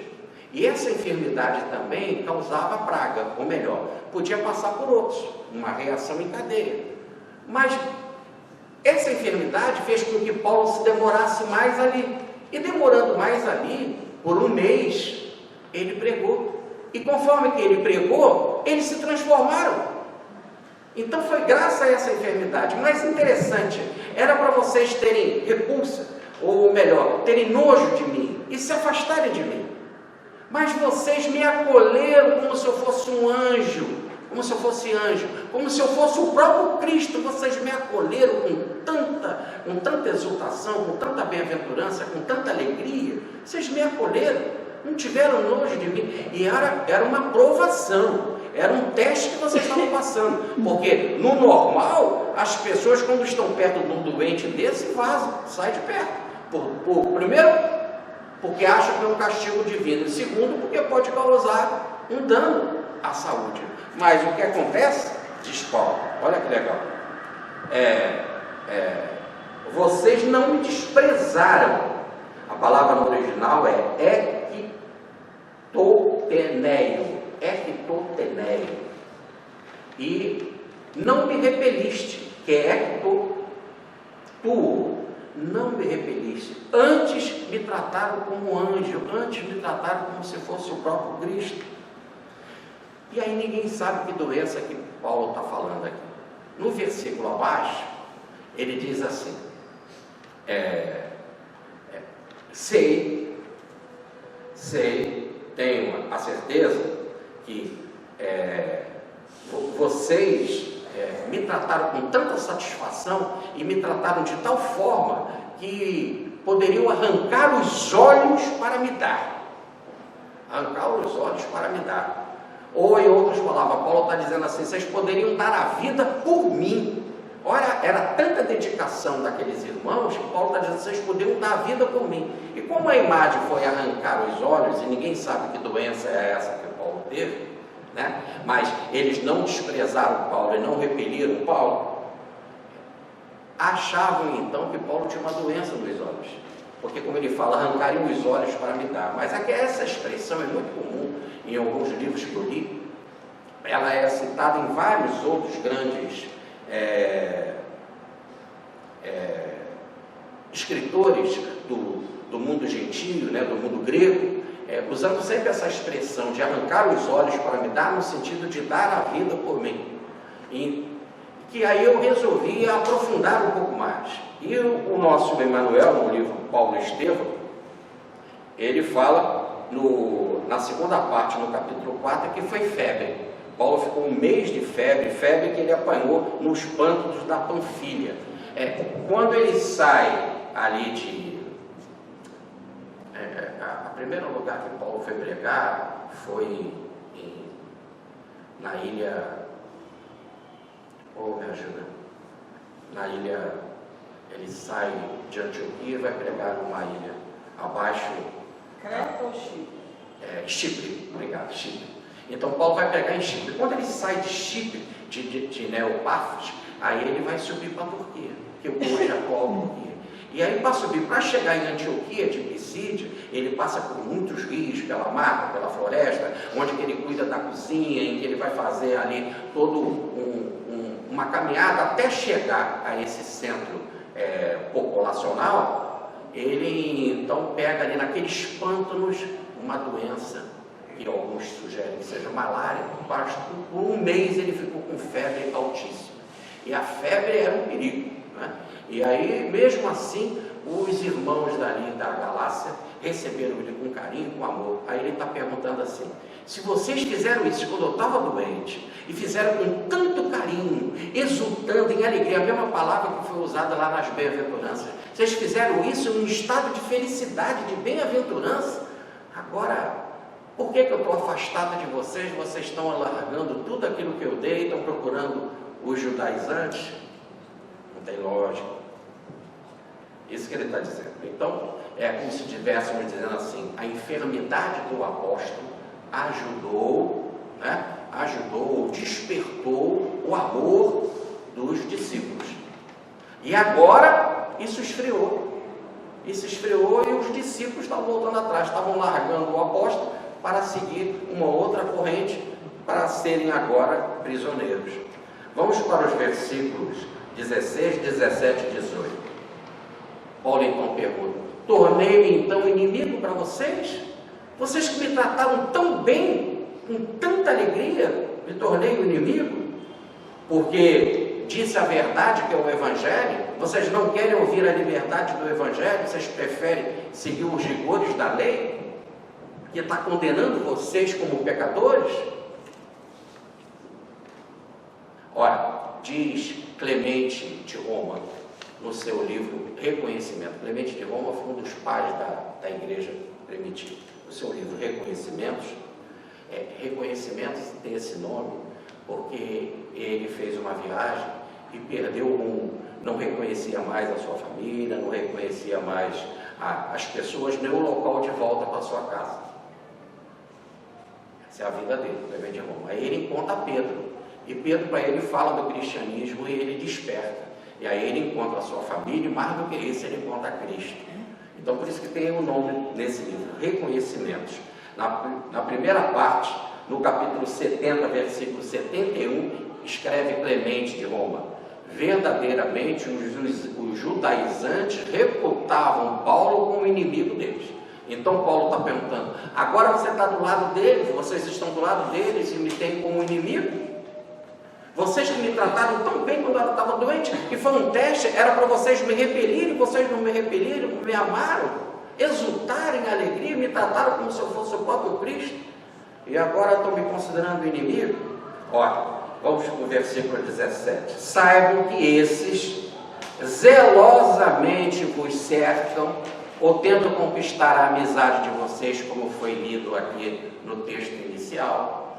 E essa enfermidade também causava praga, ou melhor, podia passar por outros, uma reação em cadeia. Mas essa enfermidade fez com que Paulo se demorasse mais ali. E demorando mais ali, por um mês, ele pregou. E conforme que ele pregou, eles se transformaram. Então foi graças a essa enfermidade. Mas interessante, era para vocês terem repulsa, ou melhor, terem nojo de mim e se afastarem de mim. Mas vocês me acolheram como se eu fosse um anjo, como se eu fosse anjo, como se eu fosse o próprio Cristo. Vocês me acolheram com tanta exultação, com tanta bem-aventurança, com tanta alegria. Vocês me acolheram, não tiveram nojo de mim. E era uma provação, era um teste que vocês estavam passando. Porque no normal, as pessoas quando estão perto de um doente desse, vazam, saem de perto. Primeiro, porque acham que é um castigo divino. E segundo, porque pode causar um dano à saúde. Mas o que acontece, diz Paulo, olha que legal, vocês não me desprezaram. A palavra no original é ectoteneio, e não me repeliste, que é não me repeliste, antes me trataram como anjo, antes me trataram como se fosse o próprio Cristo. E aí ninguém sabe que doença que Paulo está falando aqui. No versículo abaixo, ele diz assim, sei tenho a certeza que vocês me trataram com tanta satisfação e me trataram de tal forma que poderiam arrancar os olhos para me dar. Arrancar os olhos para me dar. Ou, em outras palavras, Paulo está dizendo assim: vocês poderiam dar a vida por mim. Ora, era tanta dedicação daqueles irmãos que Paulo está dizendo: vocês poderiam dar a vida por mim. E como a imagem foi arrancar os olhos, e ninguém sabe que doença é essa que Paulo teve, né? Mas eles não desprezaram Paulo e não repeliram Paulo, achavam então que Paulo tinha uma doença nos olhos, porque, como ele fala, arrancariam os olhos para me dar. Mas é que essa expressão é muito comum em alguns livros que eu li. Ela é citada em vários outros grandes escritores do mundo gentio, né, do mundo grego, usando sempre essa expressão de arrancar os olhos para me dar, no sentido de dar a vida por mim. E que aí eu resolvi aprofundar um pouco mais. E o nosso Emmanuel, no livro Paulo e Estevão, ele fala na segunda parte, no capítulo 4, que foi febre. Paulo ficou um mês de febre que ele apanhou nos pântanos da Panfilha. Quando ele sai ali a primeiro lugar que Paulo foi pregar foi na ilha... me ajuda. Na ilha... Ele sai de Antioquia e vai pregar numa ilha abaixo... Creta ou Chipre? Chipre, obrigado, Chipre. Então Paulo vai pregar em Chipre. Quando ele sai de Chipre, de Neopáfos, aí ele vai subir para a Turquia, que hoje é a atual Turquia. E aí, para subir, para chegar em Antioquia de Pisídia, ele passa por muitos rios, pela mata, pela floresta, onde que ele cuida da cozinha, em que ele vai fazer ali todo uma caminhada até chegar a esse centro populacional. Ele então pega ali naqueles pântanos uma doença, que alguns sugerem que seja malária, mas por um mês ele ficou com febre altíssima. E a febre era um perigo, né? E aí, mesmo assim, os irmãos dali da Galácia receberam ele com carinho, com amor. Aí ele está perguntando assim: se vocês fizeram isso quando eu estava doente, e fizeram com tanto carinho, exultando em alegria, a mesma palavra que foi usada lá nas bem-aventuranças, vocês fizeram isso em um estado de felicidade, de bem-aventurança, agora, por que eu estou afastado de vocês? Vocês estão alargando tudo aquilo que eu dei, estão procurando os judaizantes? Não tem lógica. Isso que ele está dizendo. Então, é como se estivéssemos dizendo assim: a enfermidade do apóstolo ajudou, né? Despertou o amor dos discípulos. E agora, isso esfriou. Isso esfriou e os discípulos estavam voltando atrás, estavam largando o apóstolo para seguir uma outra corrente, para serem agora prisioneiros. Vamos para os versículos 16, 17 e 18. Paulo então pergunta: tornei-me então inimigo para vocês? Vocês que me trataram tão bem, com tanta alegria, me tornei um inimigo? Porque disse a verdade, que é o Evangelho. Vocês não querem ouvir a liberdade do Evangelho, vocês preferem seguir os rigores da lei, que está condenando vocês como pecadores? Ora, diz Clemente de Roma, no seu livro Reconhecimento. Clemente de Roma foi um dos pais da igreja primitiva. No seu livro Reconhecimentos, Reconhecimentos tem esse nome porque ele fez uma viagem e perdeu o rumo, não reconhecia mais a sua família, não reconhecia mais as pessoas, nem o local de volta para a sua casa. Essa é a vida dele, Clemente de Roma. Aí ele encontra Pedro, e Pedro para ele fala do cristianismo e ele desperta. E aí ele encontra a sua família, e mais do que isso, ele encontra Cristo. Então, por isso que tem o nome nesse livro, Reconhecimentos. Na primeira parte, no capítulo 70, versículo 71, escreve Clemente de Roma: verdadeiramente os judaizantes reputavam Paulo como inimigo deles. Então Paulo está perguntando: agora você está do lado deles, vocês estão do lado deles e me têm como inimigo? Vocês que me trataram tão bem quando eu estava doente, que foi um teste, era para vocês me repelirem, vocês não me repeliram, me amaram. exultaram em alegria, me trataram como se eu fosse o próprio Cristo, e agora estão me considerando inimigo. Olha, vamos para o versículo 17. Saibam que esses zelosamente vos cercam ou tentam conquistar a amizade de vocês, como foi lido aqui no texto inicial.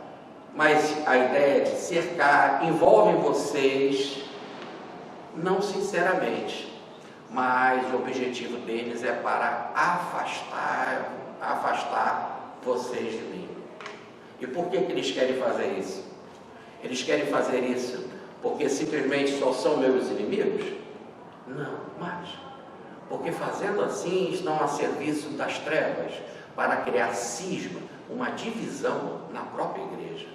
Mas a ideia de cercar envolve vocês, não sinceramente, mas o objetivo deles é para afastar vocês de mim. E por que eles querem fazer isso? Eles querem fazer isso porque simplesmente só são meus inimigos? Não, mas porque fazendo assim estão a serviço das trevas para criar cisma, uma divisão na própria igreja.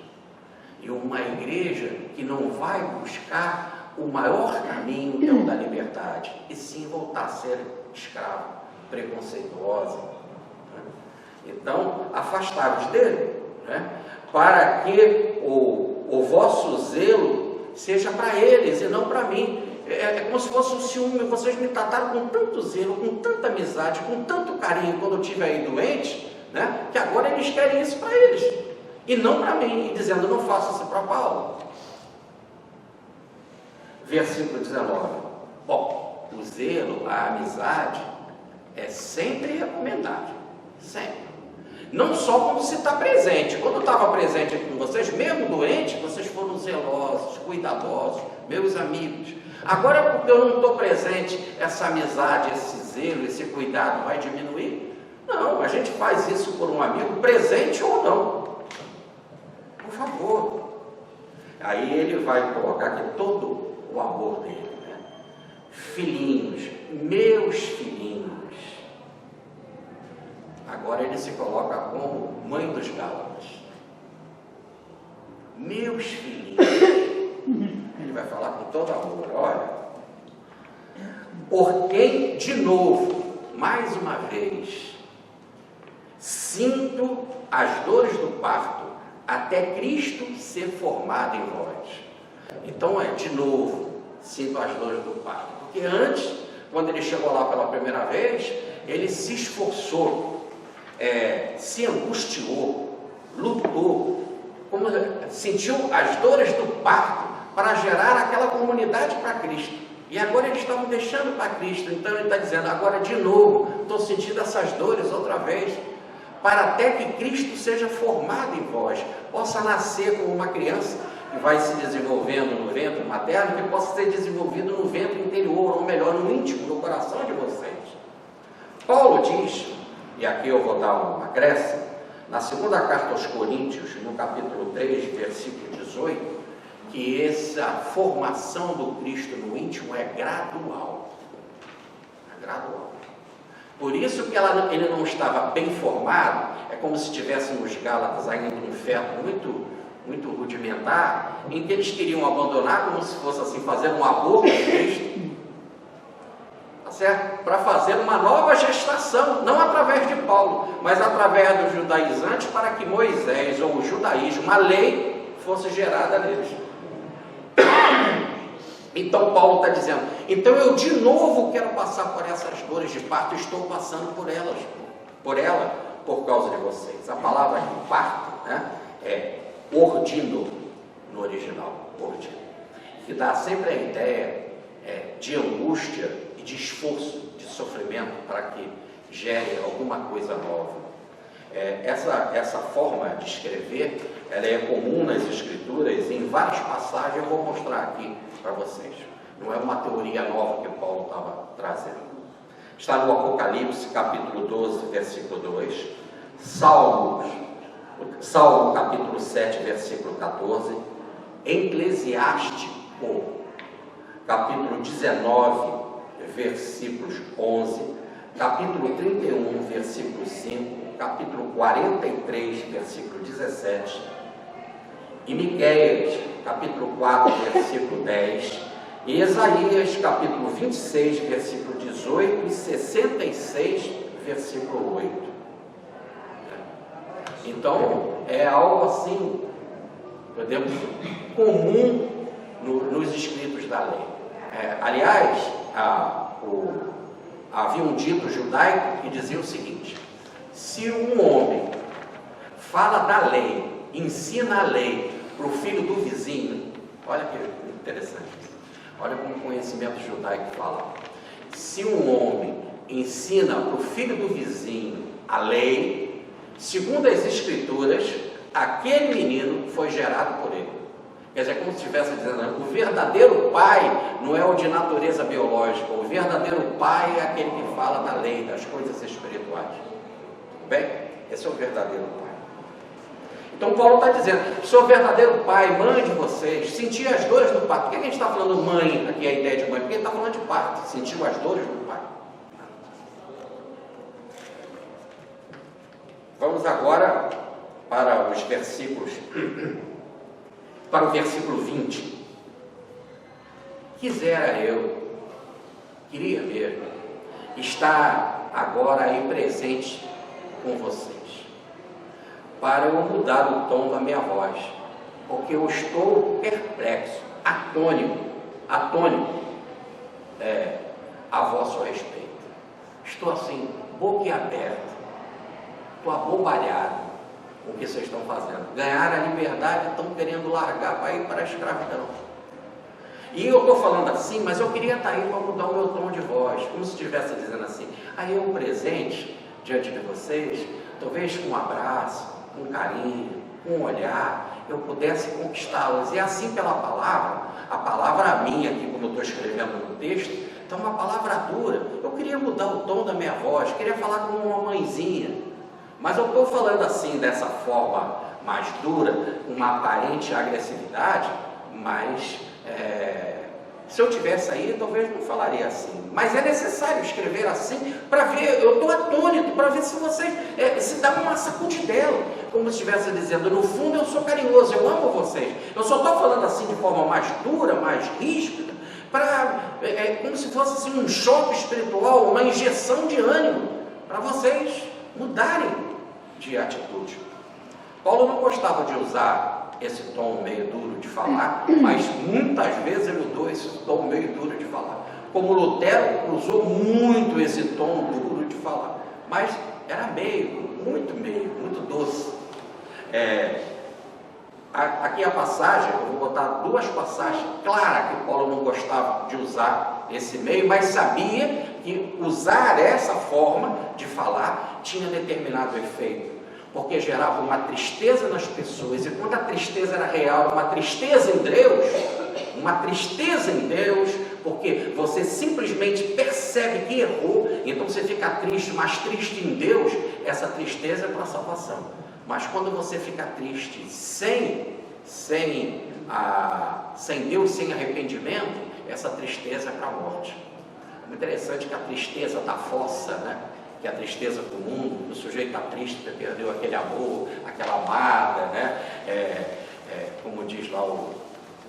E uma igreja que não vai buscar o maior caminho, que é o da liberdade, e sim voltar a ser escravo, preconceituosa. Então, afastá-los dele, para que o vosso zelo seja para eles e não para mim. É como se fosse um ciúme. Vocês me trataram com tanto zelo, com tanta amizade, com tanto carinho quando eu estive aí doente, que agora eles querem isso para eles e não para mim, e dizendo: não faça isso para Paulo. Versículo 19. Bom, o zelo, a amizade é sempre recomendável, sempre. Não só quando se está presente. Quando eu estava presente aqui com vocês, mesmo doente, vocês foram zelosos, cuidadosos, meus amigos. Agora, porque eu não estou presente, essa amizade, esse zelo, esse cuidado vai diminuir? Não, a gente faz isso por um amigo, presente ou não. Por favor. Aí ele vai colocar aqui todo o amor dele. Filhinhos, meus filhinhos. Agora ele se coloca como mãe dos Gálatas. Meus filhinhos. Ele vai falar com todo amor. Olha, por quem, de novo, mais uma vez, sinto as dores do parto, até Cristo ser formado em vós. Então, de novo, sinto as dores do parto. Porque antes, quando ele chegou lá pela primeira vez, ele se esforçou, se angustiou, lutou, sentiu as dores do parto para gerar aquela comunidade para Cristo. E agora eles estavam deixando para Cristo. Então ele está dizendo: agora de novo, estou sentindo essas dores outra vez, para até que Cristo seja formado em vós, possa nascer como uma criança que vai se desenvolvendo no ventre materno, que possa ser desenvolvido no ventre interior, ou melhor, no íntimo, no coração de vocês. Paulo diz, e aqui eu vou dar um acréscimo, na segunda carta aos Coríntios, no capítulo 3, versículo 18, que essa formação do Cristo no íntimo é gradual. É gradual. Por isso que ele não estava bem formado. É como se tivesse nos Gálatas ainda um feto muito rudimentar, em que eles queriam abandonar, como se fosse assim, fazer um aborto de Cristo, tá certo? Para fazer uma nova gestação, não através de Paulo, mas através dos judaizantes, para que Moisés, ou o judaísmo, a lei, fosse gerada neles. Então Paulo está dizendo: então eu de novo quero passar por essas dores de parto, estou passando por ela por causa de vocês. A palavra aqui, parto, é ordino no original, ordino, que dá sempre a ideia de angústia e de esforço, de sofrimento, para que gere alguma coisa nova. Essa forma de escrever, ela é comum nas escrituras, em várias passagens. Eu vou mostrar aqui para vocês. Não é uma teoria nova que Paulo estava trazendo. Está no Apocalipse, capítulo 12, versículo 2, Salmo, capítulo 7, versículo 14, Eclesiástico, capítulo 19, versículos 11, capítulo 31, versículo 5, capítulo 43, versículo 17, e Miqueias, capítulo 4, versículo 10, e Isaías, capítulo 26, versículo 18, e 66, versículo 8. Então, é algo assim, podemos dizer, comum nos escritos da lei. Aliás, havia um dito judaico que dizia o seguinte: se um homem fala da lei, ensina a lei para o filho do vizinho, olha que interessante, olha como o conhecimento judaico fala. Se um homem ensina para o filho do vizinho a lei, segundo as Escrituras, aquele menino foi gerado por ele. Quer dizer, como se estivesse dizendo, o verdadeiro pai não é o de natureza biológica, o verdadeiro pai é aquele que fala da lei, das coisas espirituais. Tudo bem? Esse é o verdadeiro pai. Então Paulo está dizendo, sou verdadeiro pai, mãe de vocês, senti as dores do parto. Por que a gente está falando mãe, aqui a ideia de mãe? Porque ele está falando de parto, sentiu as dores do pai. Vamos agora para os versículos, para o versículo 20. Queria mesmo, estar agora aí presente com vocês, para eu mudar o tom da minha voz, porque eu estou perplexo, atônito, a vosso respeito. Estou assim, boquiaberto, estou abobalhado com o que vocês estão fazendo. Ganharam a liberdade, estão querendo largar para ir para a escravidão. E eu estou falando assim, mas eu queria estar aí para mudar o meu tom de voz, como se estivesse dizendo assim, aí eu presente diante de vocês, talvez com um abraço, com um carinho, com um olhar, eu pudesse conquistá-los. E assim pela palavra, a palavra minha aqui, como eu estou escrevendo no texto, então uma palavra dura. Eu queria mudar o tom da minha voz, queria falar como uma mãezinha, mas eu estou falando assim, dessa forma mais dura, com uma aparente agressividade, mas se eu tivesse aí, talvez não falaria assim. Mas é necessário escrever assim para ver, eu estou atônito, para ver se vocês se dá uma sacudidela, como se estivesse dizendo, no fundo eu sou carinhoso, eu amo vocês. Eu só estou falando assim de forma mais dura, mais ríspida, como se fosse assim, um choque espiritual, uma injeção de ânimo, para vocês mudarem de atitude. Paulo não gostava de usar esse tom meio duro de falar, mas muitas vezes ele usou esse tom meio duro de falar. Como Lutero usou muito esse tom duro de falar, mas era muito doce. Aqui a passagem, eu vou botar duas passagens claras que Paulo não gostava de usar esse meio, mas sabia que usar essa forma de falar tinha determinado efeito, porque gerava uma tristeza nas pessoas, e quando a tristeza era real, uma tristeza em Deus, porque você simplesmente percebe que errou, então você fica triste, mas triste em Deus, essa tristeza é para a salvação. Mas quando você fica triste sem Deus, sem arrependimento, essa tristeza é para a morte. É interessante que a tristeza da fossa, né? Que é a tristeza do mundo, o sujeito está triste porque perdeu aquele amor, aquela amada, né? Como diz lá o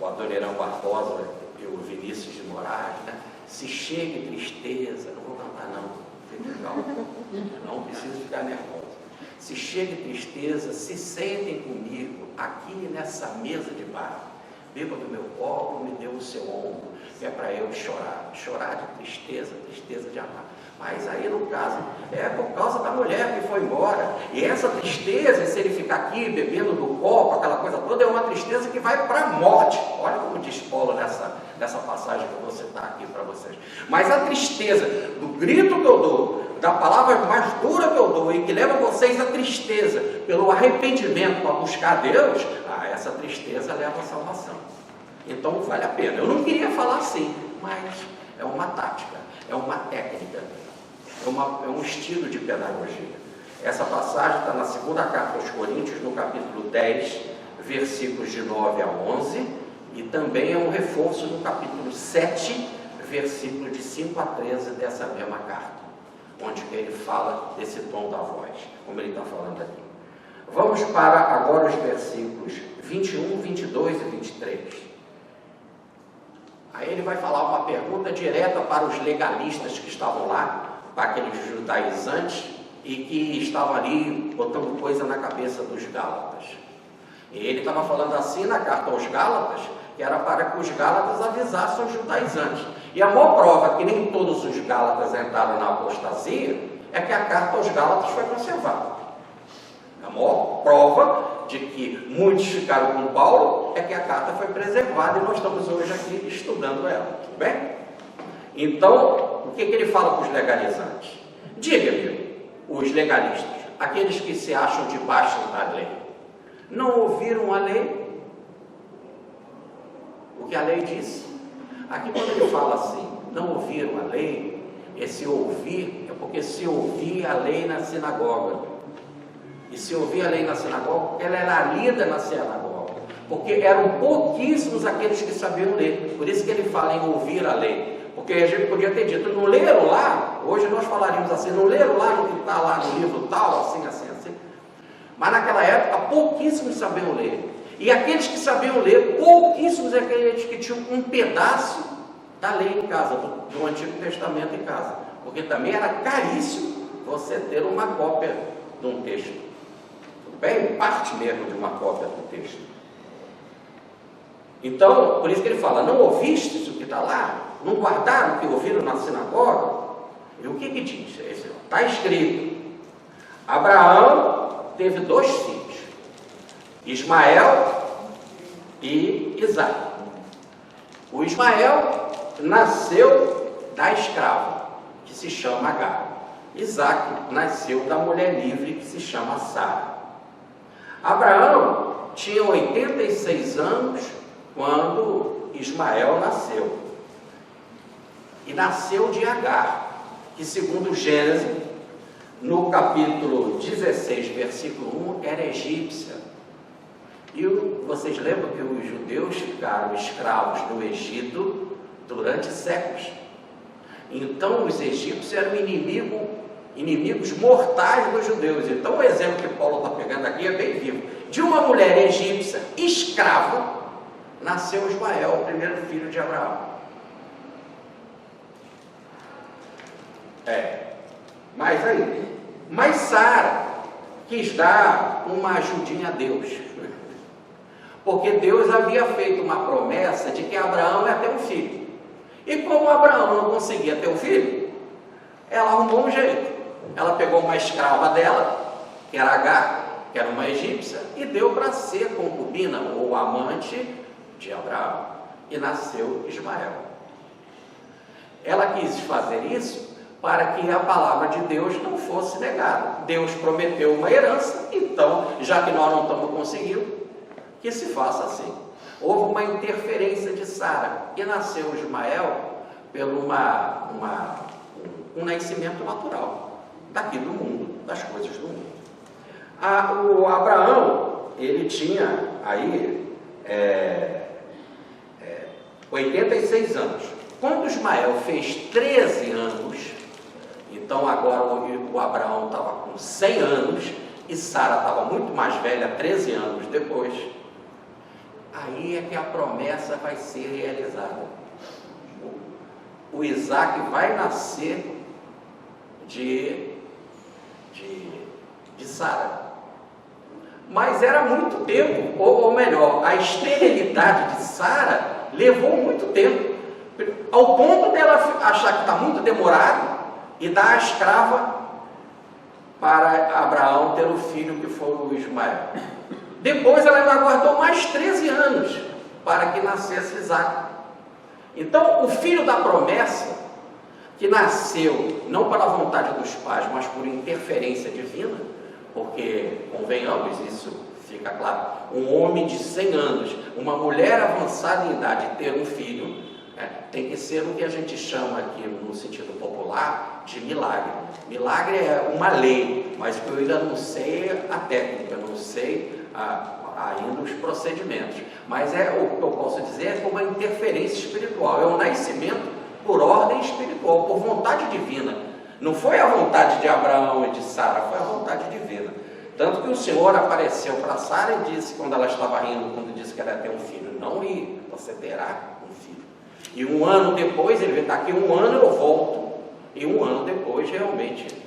Adoniran Barbosa e o Vinícius de Moraes, né? Se chega em tristeza, não vou cantar não, fica calmo, não preciso ficar nervoso. Se chega em tristeza, se sentem comigo aqui nessa mesa de bar, beba do meu copo, me dê o seu ombro, que é para eu chorar de tristeza de amar. Mas aí no caso, é por causa da mulher que foi embora. E essa tristeza, se ele ficar aqui bebendo do copo, aquela coisa toda, é uma tristeza que vai para a morte. Olha como diz Paulo nessa passagem que eu vou citar aqui para vocês. Mas a tristeza, do grito que eu dou, da palavra mais dura que eu dou, e que leva vocês à tristeza, pelo arrependimento para buscar Deus, essa tristeza leva à salvação. Então vale a pena. Eu não queria falar assim, mas é uma tática, é uma técnica, é um estilo de pedagogia. Essa passagem está na segunda carta aos Coríntios, no capítulo 10, versículos de 9 a 11, e também é um reforço no capítulo 7, versículo de 5 a 13 dessa mesma carta, onde ele fala desse tom da voz, como ele está falando aqui. Vamos para agora os versículos 21, 22 e 23. Aí ele vai falar uma pergunta direta para os legalistas que estavam lá, para aqueles judaizantes, e que estavam ali botando coisa na cabeça dos Gálatas. E ele estava falando assim na carta aos Gálatas, que era para que os Gálatas avisassem os judaizantes. E a maior prova que nem todos os Gálatas entraram na apostasia é que a carta aos Gálatas foi conservada. A maior prova de que muitos ficaram com Paulo é que a carta foi preservada e nós estamos hoje aqui estudando ela, tudo bem? Então, o que ele fala para os legalizantes? Diga-me, os legalistas, aqueles que se acham debaixo da lei, não ouviram a lei? O que a lei disse? Aqui quando ele fala assim, não ouviram a lei, esse ouvir é porque se ouvia a lei na sinagoga. E se ouvia a lei na sinagoga, ela era lida na sinagoga, porque eram pouquíssimos aqueles que sabiam ler. Por isso que ele fala em ouvir a lei, porque a gente podia ter dito, não leram lá, hoje nós falaríamos assim, não leram lá o que está lá no livro tal, assim, assim, assim. Mas naquela época, pouquíssimos sabiam ler. E aqueles que sabiam ler, pouquíssimos aqueles que tinham um pedaço da lei em casa, do Antigo Testamento em casa. Porque também era caríssimo você ter uma cópia de um texto. Tudo bem? Parte mesmo de uma cópia do texto. Então, por isso que ele fala, não ouvistes o que está lá? Não guardaram o que ouviram na sinagoga? E o que diz? Está escrito, Abraão teve 2 filhos, Ismael e Isaque. O Ismael nasceu da escrava, que se chama Agar. Isaque nasceu da mulher livre, que se chama Sara. Abraão tinha 86 anos quando Ismael nasceu. E nasceu de Agar, que segundo Gênesis, no capítulo 16, versículo 1, era egípcia. E vocês lembram que os judeus ficaram escravos no Egito durante séculos. Então os egípcios eram inimigos mortais dos judeus. Então o exemplo que Paulo está pegando aqui é bem vivo. De uma mulher egípcia escrava, nasceu Ismael, o primeiro filho de Abraão. Mas Sara quis dar uma ajudinha a Deus, porque Deus havia feito uma promessa de que Abraão ia ter um filho. E como Abraão não conseguia ter um filho, ela arrumou um jeito. Ela pegou uma escrava dela, que era Agar, que era uma egípcia, e deu para ser concubina ou amante de Abraão. E nasceu Ismael. Ela quis fazer isso para que a palavra de Deus não fosse negada. Deus prometeu uma herança, então, já que nós não estamos conseguindo, que se faça assim. Houve uma interferência de Sara, e nasceu Ismael pelo um nascimento natural, daqui do mundo, das coisas do mundo. O Abraão, ele tinha aí 86 anos. Quando Ismael fez 13 anos, então agora o Abraão estava com 100 anos e Sara estava muito mais velha, 13 anos depois. Aí é que a promessa vai ser realizada. O Isaque vai nascer de Sara. Mas era muito tempo, ou melhor, a esterilidade de Sara levou muito tempo, ao ponto dela achar que está muito demorado e dar a escrava para Abraão ter o filho que foi o Ismael. Depois ela ainda aguardou mais 13 anos para que nascesse Isaque. Então o filho da promessa, que nasceu não pela vontade dos pais, mas por interferência divina, porque, convenhamos, isso fica claro, um homem de 100 anos, uma mulher avançada em idade ter um filho, tem que ser o que a gente chama aqui no sentido popular de milagre. Milagre é uma lei, mas eu ainda não sei a técnica, não sei ainda os procedimentos, mas o que eu posso dizer é como uma interferência espiritual, é um nascimento por ordem espiritual, por vontade divina. Não foi a vontade de Abraão e de Sara, foi a vontade divina. Tanto que o Senhor apareceu para Sara e disse, quando ela estava rindo, quando disse que ela ia ter um filho, não ri, você terá um filho. E um ano depois, ele veio, daqui um ano eu volto. E um ano depois, realmente,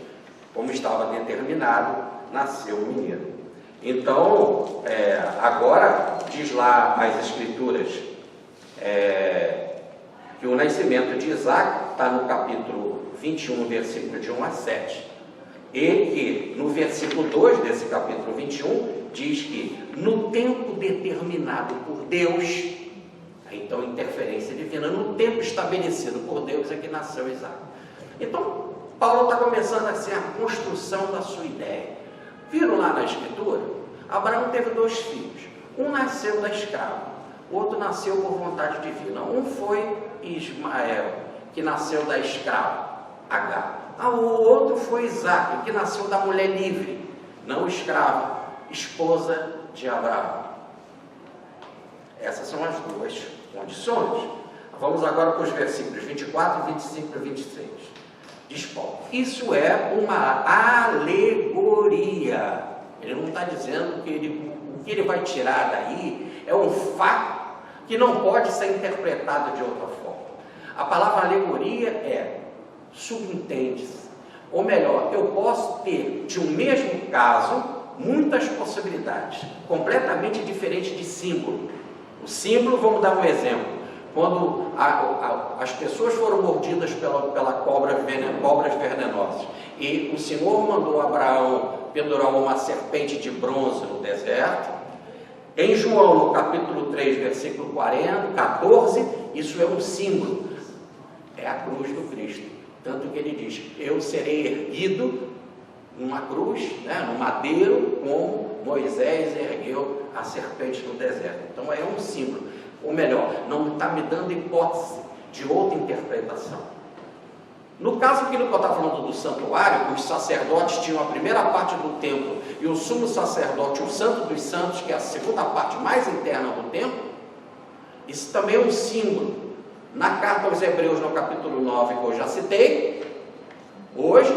como estava determinado, nasceu o menino. Então, agora, diz lá as Escrituras, que o nascimento de Isaac está no capítulo 21, versículo de 1 a 7. E que no versículo 2 desse capítulo 21 diz que no tempo determinado por Deus, então interferência divina, no tempo estabelecido por Deus é que nasceu Isaac. Então Paulo está começando assim a construção da sua ideia. Viram lá na escritura? Abraão teve 2 filhos, um nasceu da escrava, o outro nasceu por vontade divina. Um foi Ismael, que nasceu da escrava, Agar. O outro foi Isaac, que nasceu da mulher livre, não escrava, esposa de Abraão. Essas são as 2 condições. Vamos agora para os versículos 24, 25 e 26. Diz Paulo, isso é uma alegoria. Ele não está dizendo que o que ele vai tirar daí é um fato que não pode ser interpretado de outra forma. A palavra alegoria é subentende-se. Ou melhor, eu posso ter de um mesmo caso muitas possibilidades, completamente diferentes de símbolo. O símbolo, vamos dar um exemplo. Quando as pessoas foram mordidas pela cobras venenosas e o Senhor mandou Abraão pendurar uma serpente de bronze no deserto, em João, no capítulo 3, versículo 14, isso é um símbolo, é a cruz do Cristo. Tanto que ele diz, eu serei erguido numa cruz, no madeiro, como Moisés ergueu a serpente no deserto. Então é um símbolo. Ou melhor, não está me dando hipótese de outra interpretação. No caso que eu estava falando do santuário, os sacerdotes tinham a primeira parte do templo e o sumo sacerdote, o santo dos santos, que é a segunda parte mais interna do templo. Isso também é um símbolo. Na carta aos Hebreus, no capítulo 9, que eu já citei, hoje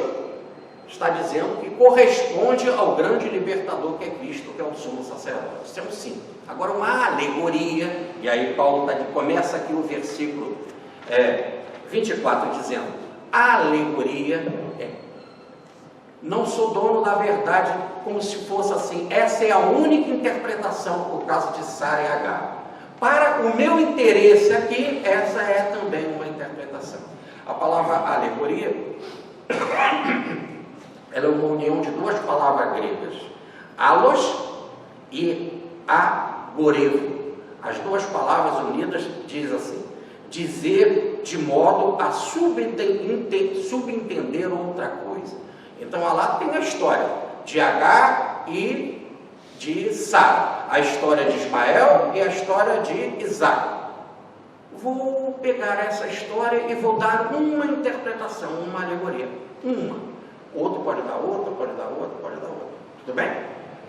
está dizendo que corresponde ao grande libertador que é Cristo, que é o sumo sacerdote. Isso é um símbolo. Agora, uma alegoria, e aí Paulo começa aqui o versículo 24, dizendo, a alegoria é, não sou dono da verdade, como se fosse assim, essa é a única interpretação por causa de Sara e Agar. Para o meu interesse aqui, essa é também uma interpretação. A palavra alegoria, ela é uma união de 2 palavras gregas, alos e agoreu. As 2 palavras unidas diz assim, dizer de modo a subentender outra coisa. Então lá tem a história de Agar e de Sara, a história de Ismael e a história de Isaac. Vou pegar essa história e vou dar uma interpretação, uma alegoria, uma. Outro pode dar outra, pode dar outra, pode dar outra. Tudo bem?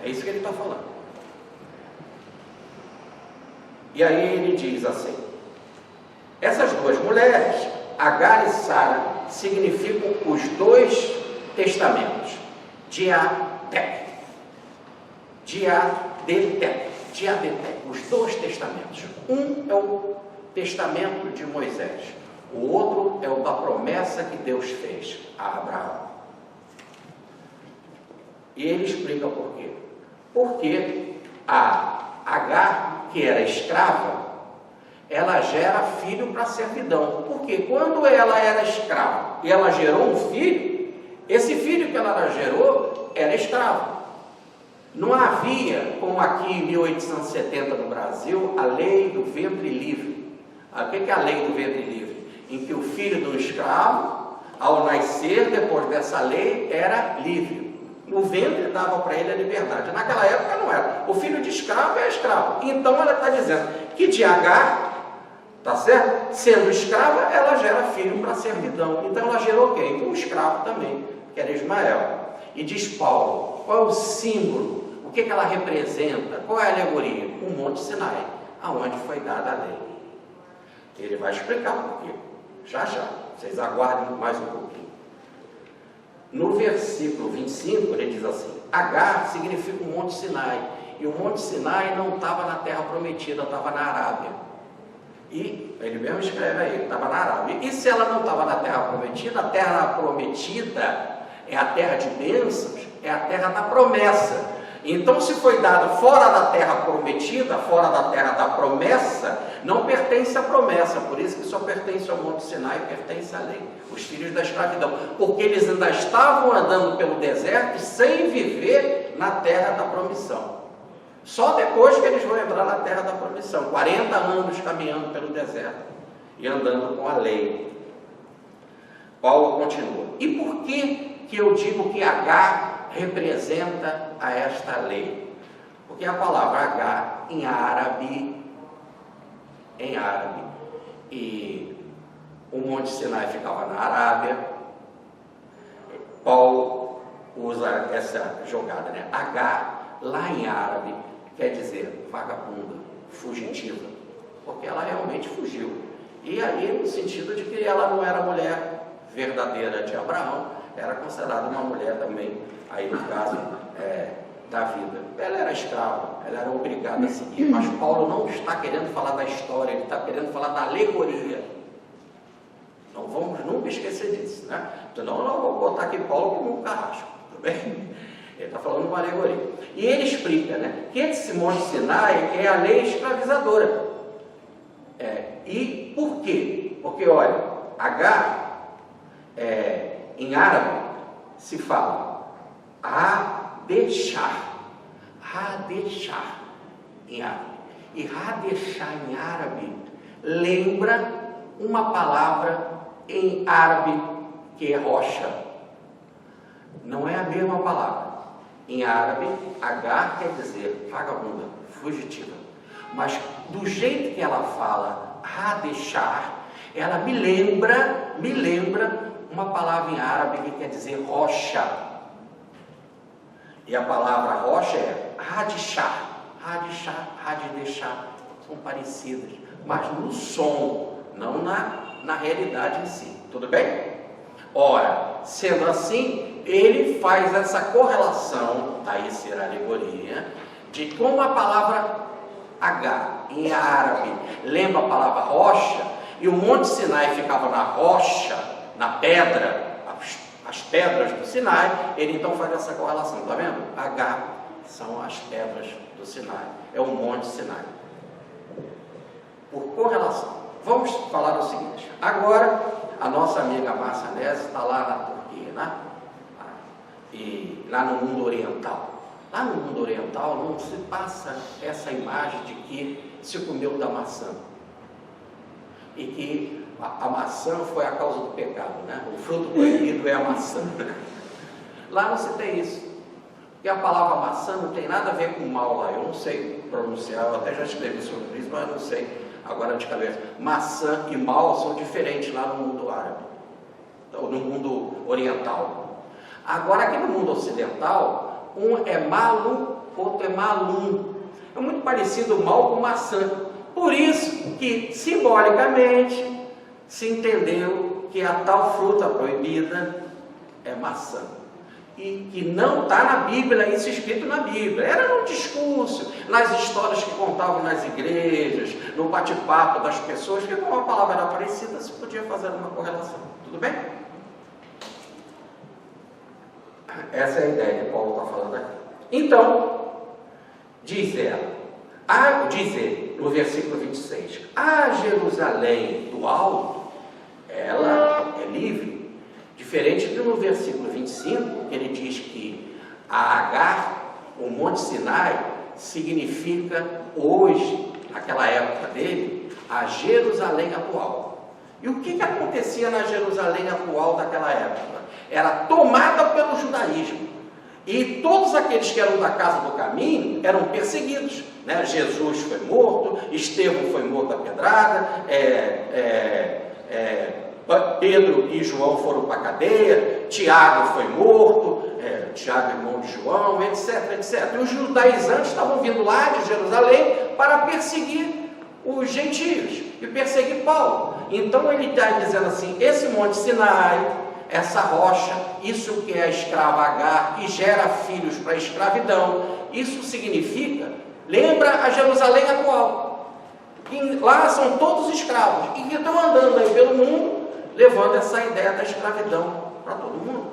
É isso que ele está falando. E aí ele diz assim, essas 2 mulheres, Agar e Sara, significam os 2 testamentos, Diadetec, os 2 testamentos. Um é o testamento de Moisés, o outro é o da promessa que Deus fez a Abraão. E ele explica por quê. Porque a Agar, que era escrava, ela gera filho para a servidão. Porque quando ela era escrava e ela gerou um filho, esse filho que ela gerou era escravo. Não havia, como aqui em 1870 no Brasil, a lei do ventre livre. O que é a lei do ventre livre? Em que o filho do escravo, ao nascer, depois dessa lei, era livre. O ventre dava para ele a liberdade. Naquela época não era. O filho de escravo é escravo. Então ela está dizendo que de Agar, tá certo? Sendo escrava, ela gera filho para a servidão. Então ela gerou quem? Um escravo também, que era Ismael. E diz Paulo, qual é o símbolo? O que ela representa? Qual é a alegoria? O Monte Sinai, aonde foi dada a lei. Ele vai explicar por quê. Já. Vocês aguardem mais um pouquinho. No versículo 25, ele diz assim, Agar significa o Monte Sinai. E o Monte Sinai não estava na Terra Prometida, estava na Arábia. E ele mesmo escreve aí, estava na Arábia. E se ela não estava na Terra Prometida, a Terra Prometida é a terra de bênçãos, é a terra da promessa. Então, se foi dado fora da terra prometida, fora da terra da promessa, não pertence à promessa, por isso que só pertence ao Monte Sinai, pertence à lei, os filhos da escravidão, porque eles ainda estavam andando pelo deserto sem viver na terra da promissão. Só depois que eles vão entrar na terra da promissão, 40 anos caminhando pelo deserto e andando com a lei. Paulo continua. E por que eu digo que Agar representa a esta lei? Porque a palavra Agar em árabe, e o Monte Sinai ficava na Arábia, Paulo usa essa jogada, né? Agar, lá em árabe, quer dizer vagabunda, fugitiva, porque ela realmente fugiu. E aí, no sentido de que ela não era mulher verdadeira de Abraão, era considerada uma mulher também, aí no caso da vida. Ela era escrava, ela era obrigada a seguir, mas Paulo não está querendo falar da história, ele está querendo falar da alegoria. Não vamos nunca esquecer disso, né? Então não vou botar aqui Paulo como um carrasco, tudo bem? Ele está falando uma alegoria. E ele explica, né, que esse Monte Sinai é a lei escravizadora. E por quê? Porque, olha, Agar, em árabe, se fala Hadeshah em árabe. E Hadeshah em árabe lembra uma palavra em árabe que é rocha. Não é a mesma palavra. Em árabe, Agar quer dizer vagabunda, fugitiva. Mas do jeito que ela fala Hadeshah, ela me lembra uma palavra em árabe que quer dizer rocha. E a palavra rocha é Hadeshah, Hadeshah, são parecidas, mas no som, não na realidade em si. Tudo bem? Ora, sendo assim, ele faz essa correlação, daí ser alegoria, de como a palavra Agar em árabe lembra a palavra rocha, e o Monte Sinai ficava na rocha, na pedra, as pedras do Sinai, ele então faz essa correlação, está vendo? Agar são as pedras do Sinai, é o Monte Sinai. Por correlação. Vamos falar o seguinte, agora a nossa amiga Márcia Nese está lá na Turquia, né? E lá no mundo oriental. Lá no mundo oriental não se passa essa imagem de que se comeu da maçã. E que a maçã foi a causa do pecado, né? O fruto proibido é a maçã. Lá não se tem isso. E a palavra maçã não tem nada a ver com mal lá. Eu não sei pronunciar, eu até já escrevi sobre isso, mas eu não sei agora de cabeça. Maçã e mal são diferentes lá no mundo árabe, ou no mundo oriental. Agora aqui no mundo ocidental, um é malu, outro é malum. É muito parecido mal com maçã. Por isso que, simbolicamente, se entendeu que a tal fruta proibida é maçã. E que não está na Bíblia, isso escrito na Bíblia. Era no discurso, nas histórias que contavam nas igrejas, no bate-papo das pessoas, que como a palavra era parecida, se podia fazer uma correlação. Tudo bem? Essa é a ideia que Paulo está falando aqui. Então, diz ele, no versículo 26, a Jerusalém do alto, ela é livre, diferente do no versículo 25, que ele diz que a Agar, o Monte Sinai, significa hoje, naquela época dele, a Jerusalém atual. E o que acontecia na Jerusalém atual daquela época? Era tomada pelo judaísmo. E todos aqueles que eram da casa do caminho eram perseguidos, né? Jesus foi morto, Estevão foi morto a pedrada, Pedro e João foram para a cadeia, Tiago foi morto, Tiago irmão de João, etc, etc. E os judaizantes estavam vindo lá de Jerusalém para perseguir os gentios e perseguir Paulo. Então ele está dizendo assim, esse Monte Sinai, essa rocha, isso que é a escrava Agar, que gera filhos para a escravidão, isso significa, lembra a Jerusalém atual. E lá são todos escravos, e que estão andando aí pelo mundo, levando essa ideia da escravidão para todo mundo.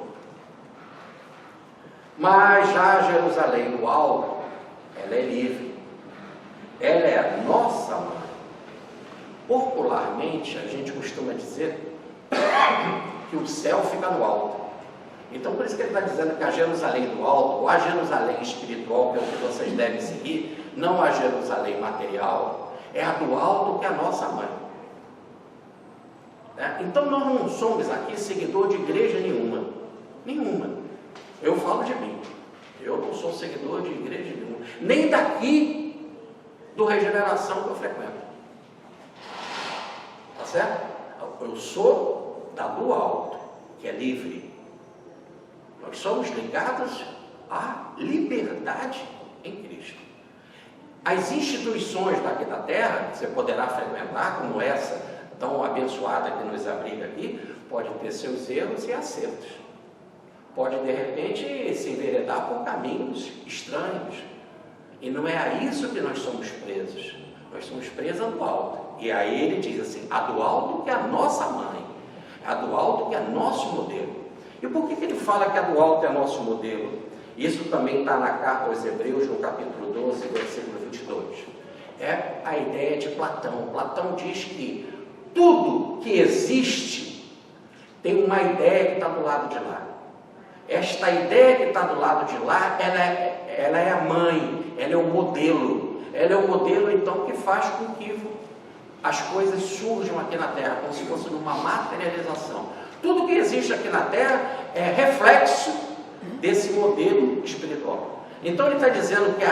Mas já Jerusalém do alto, ela é livre. Ela é a nossa mãe. Popularmente, a gente costuma dizer que o céu fica no alto. Então, por isso que ele está dizendo que a Jerusalém do alto, ou a Jerusalém espiritual, que é o que vocês devem seguir, não a Jerusalém material, é a do alto, que é a nossa mãe. Então, nós não somos aqui seguidor de igreja nenhuma. Nenhuma. Eu falo de mim. Eu não sou seguidor de igreja nenhuma. Nem daqui do Regeneração que eu frequento. Tá certo? Eu sou da do alto, que é livre. Nós somos ligados à liberdade em Cristo. As instituições daqui da terra, que você poderá frequentar, como essa tão abençoada que nos abriga aqui, pode ter seus erros e acertos. Pode, de repente, se enveredar por caminhos estranhos. E não é a isso que nós somos presos. Nós somos presos do alto. E aí ele diz assim, a do alto que é a nossa mãe. A do alto que é nosso modelo. E por que ele fala que a do alto é nosso modelo? Isso também está na carta aos Hebreus, no capítulo 12, versículo 22. É a ideia de Platão. Platão diz que tudo que existe tem uma ideia que está do lado de lá. Esta ideia que está do lado de lá, ela é a mãe, ela é o modelo. Ela é o modelo, então, que faz com que as coisas surjam aqui na Terra, como se fosse numa materialização. Tudo que existe aqui na Terra é reflexo desse modelo espiritual. Então ele está dizendo que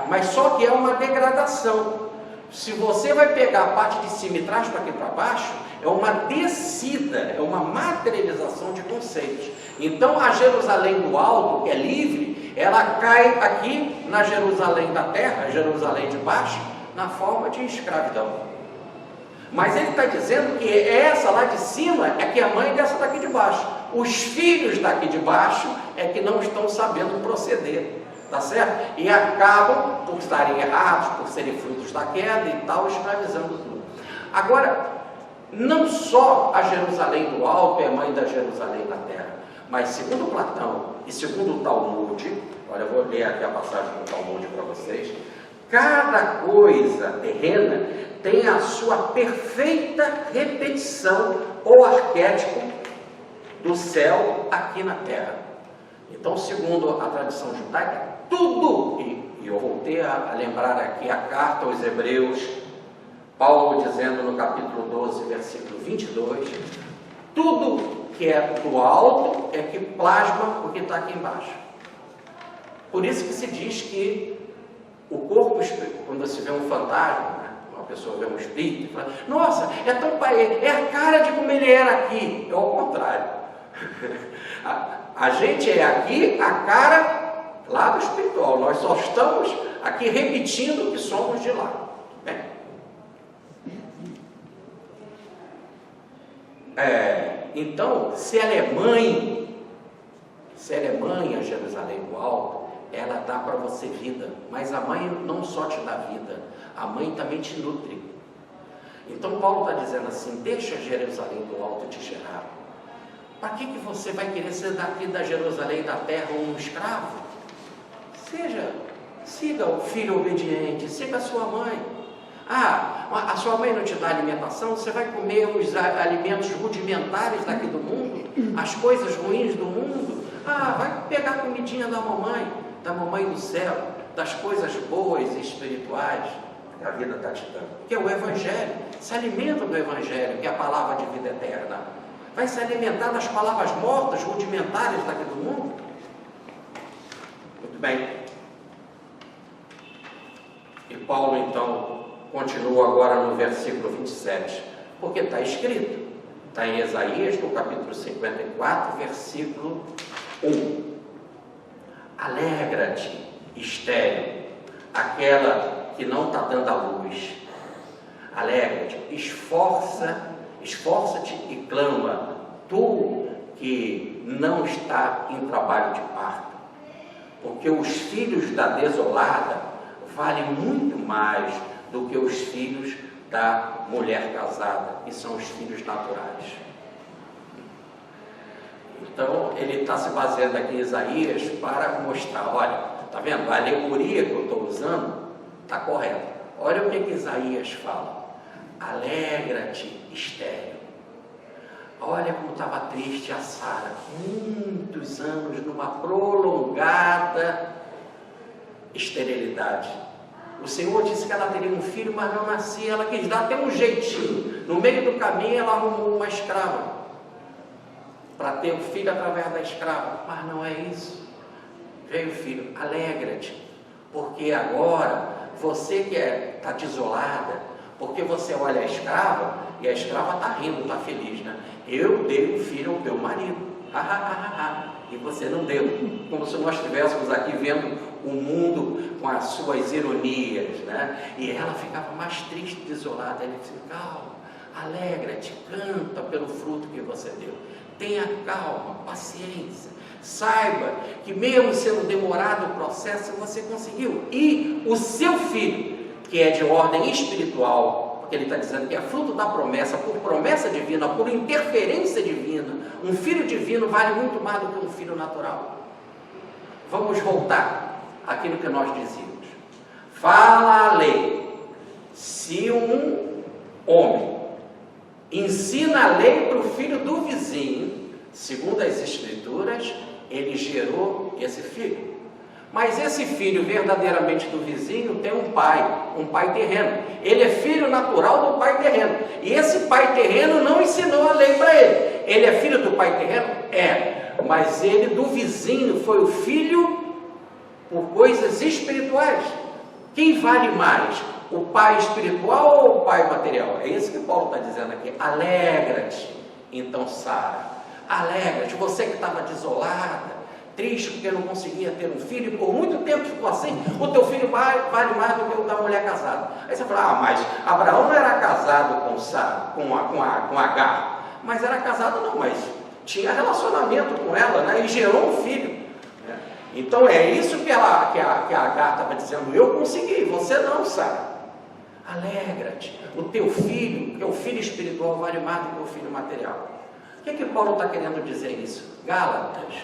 mas só que é uma degradação. Se você vai pegar a parte de cima e traz para aqui para baixo, é uma descida, é uma materialização de conceitos. Então a Jerusalém do alto, que é livre, ela cai aqui na Jerusalém da terra, a Jerusalém de baixo, na forma de escravidão. Mas ele está dizendo que essa lá de cima é que é a mãe dessa daqui de baixo. Os filhos daqui de baixo é que não estão sabendo proceder, tá certo? E acabam por estarem errados, por serem frutos da queda e tal, escravizando tudo. Agora, não só a Jerusalém do alto é mãe da Jerusalém da terra, mas segundo Platão e segundo o Talmud, olha, eu vou ler aqui a passagem do Talmud para vocês, cada coisa terrena tem a sua perfeita repetição ou arquétipo do céu aqui na terra. Então, segundo a tradição judaica, tudo, e eu voltei a lembrar aqui a carta aos Hebreus, Paulo dizendo no capítulo 12, versículo 22, tudo que é do alto é que plasma o que está aqui embaixo. Por isso que se diz que o corpo, quando se vê um fantasma, né, uma pessoa vê um espírito, fala, nossa, é tão pai, é a cara de como ele era aqui. É ao contrário. A gente é aqui a cara lá do espiritual. Nós só estamos aqui repetindo que somos de lá. Então, se ela é mãe, a Jerusalém do alto, ela dá para você vida, mas a mãe não só te dá vida, a mãe também te nutre. Então Paulo está dizendo assim, deixa Jerusalém do alto te gerar. Para que você vai querer ser daqui da Jerusalém da terra um escravo? Siga o filho obediente, siga a sua mãe. A sua mãe não te dá alimentação, você vai comer os alimentos rudimentares daqui do mundo, as coisas ruins do mundo. Vai pegar a comidinha da mamãe do céu, das coisas boas e espirituais que a vida está te dando. Que é o Evangelho. Se alimenta do Evangelho, que é a palavra de vida eterna. Vai se alimentar das palavras mortas, rudimentares daqui do mundo? Muito bem. E Paulo, então, continua agora no versículo 27, porque está escrito, está em Isaías, no capítulo 54, versículo 1. Alegra-te, estéril, aquela que não está dando a luz. Alegra-te, esforça-te e clama, tu que não está em trabalho de parto, porque os filhos da desolada valem muito mais do que os filhos da mulher casada, que são os filhos naturais. Então, ele está se baseando aqui em Isaías para mostrar, olha, está vendo? A alegoria que eu estou usando está correta. Olha o que Isaías fala. Alegra-te, estéril. Olha como estava triste a Sara, muitos anos numa prolongada esterilidade. O Senhor disse que ela teria um filho, mas não nascia. Ela quis dar até um jeitinho. No meio do caminho, ela arrumou uma escrava para ter o filho através da escrava. Mas não é isso. Veio o filho, alegra-te, porque agora você que está desolada, porque você olha a escrava e a escrava está rindo, está feliz, né? Eu dei um filho ao teu marido, e você não deu. Como se nós estivéssemos aqui vendo o mundo com as suas ironias, né? E ela ficava mais triste, desolada. Ele disse, calma, alegra-te, canta pelo fruto que você deu. Tenha calma, paciência. Saiba que mesmo sendo demorado o processo, você conseguiu. E o seu filho, que é de ordem espiritual, porque ele está dizendo que é fruto da promessa, por promessa divina, por interferência divina, um filho divino vale muito mais do que um filho natural. Vamos voltar àquilo que nós dizíamos. Fala a lei. Se um homem ensina a lei para o filho do vizinho, segundo as Escrituras, ele gerou esse filho. Mas esse filho verdadeiramente do vizinho tem um pai terreno. Ele é filho natural do pai terreno. E esse pai terreno não ensinou a lei para ele. Ele é filho do pai terreno? É. Mas ele do vizinho foi o filho por coisas espirituais. Quem vale mais? O pai espiritual ou o pai material? É isso que Paulo está dizendo aqui. Alegra-te, então, Sara. Alegra-te, você que estava desolada, triste porque não conseguia ter um filho, e por muito tempo ficou assim, o teu filho vale mais do que o da mulher casada. Aí você fala, mas Abraão não era casado com Sara, com Agar, mas era casado não, mas tinha relacionamento com ela, né? E gerou um filho. Né? Então é isso que a Agar estava dizendo, eu consegui, você não, Sara. Alegra-te, o teu filho, que é o filho espiritual, vale mais do que o filho material. O que Paulo está querendo dizer isso? Gálatas,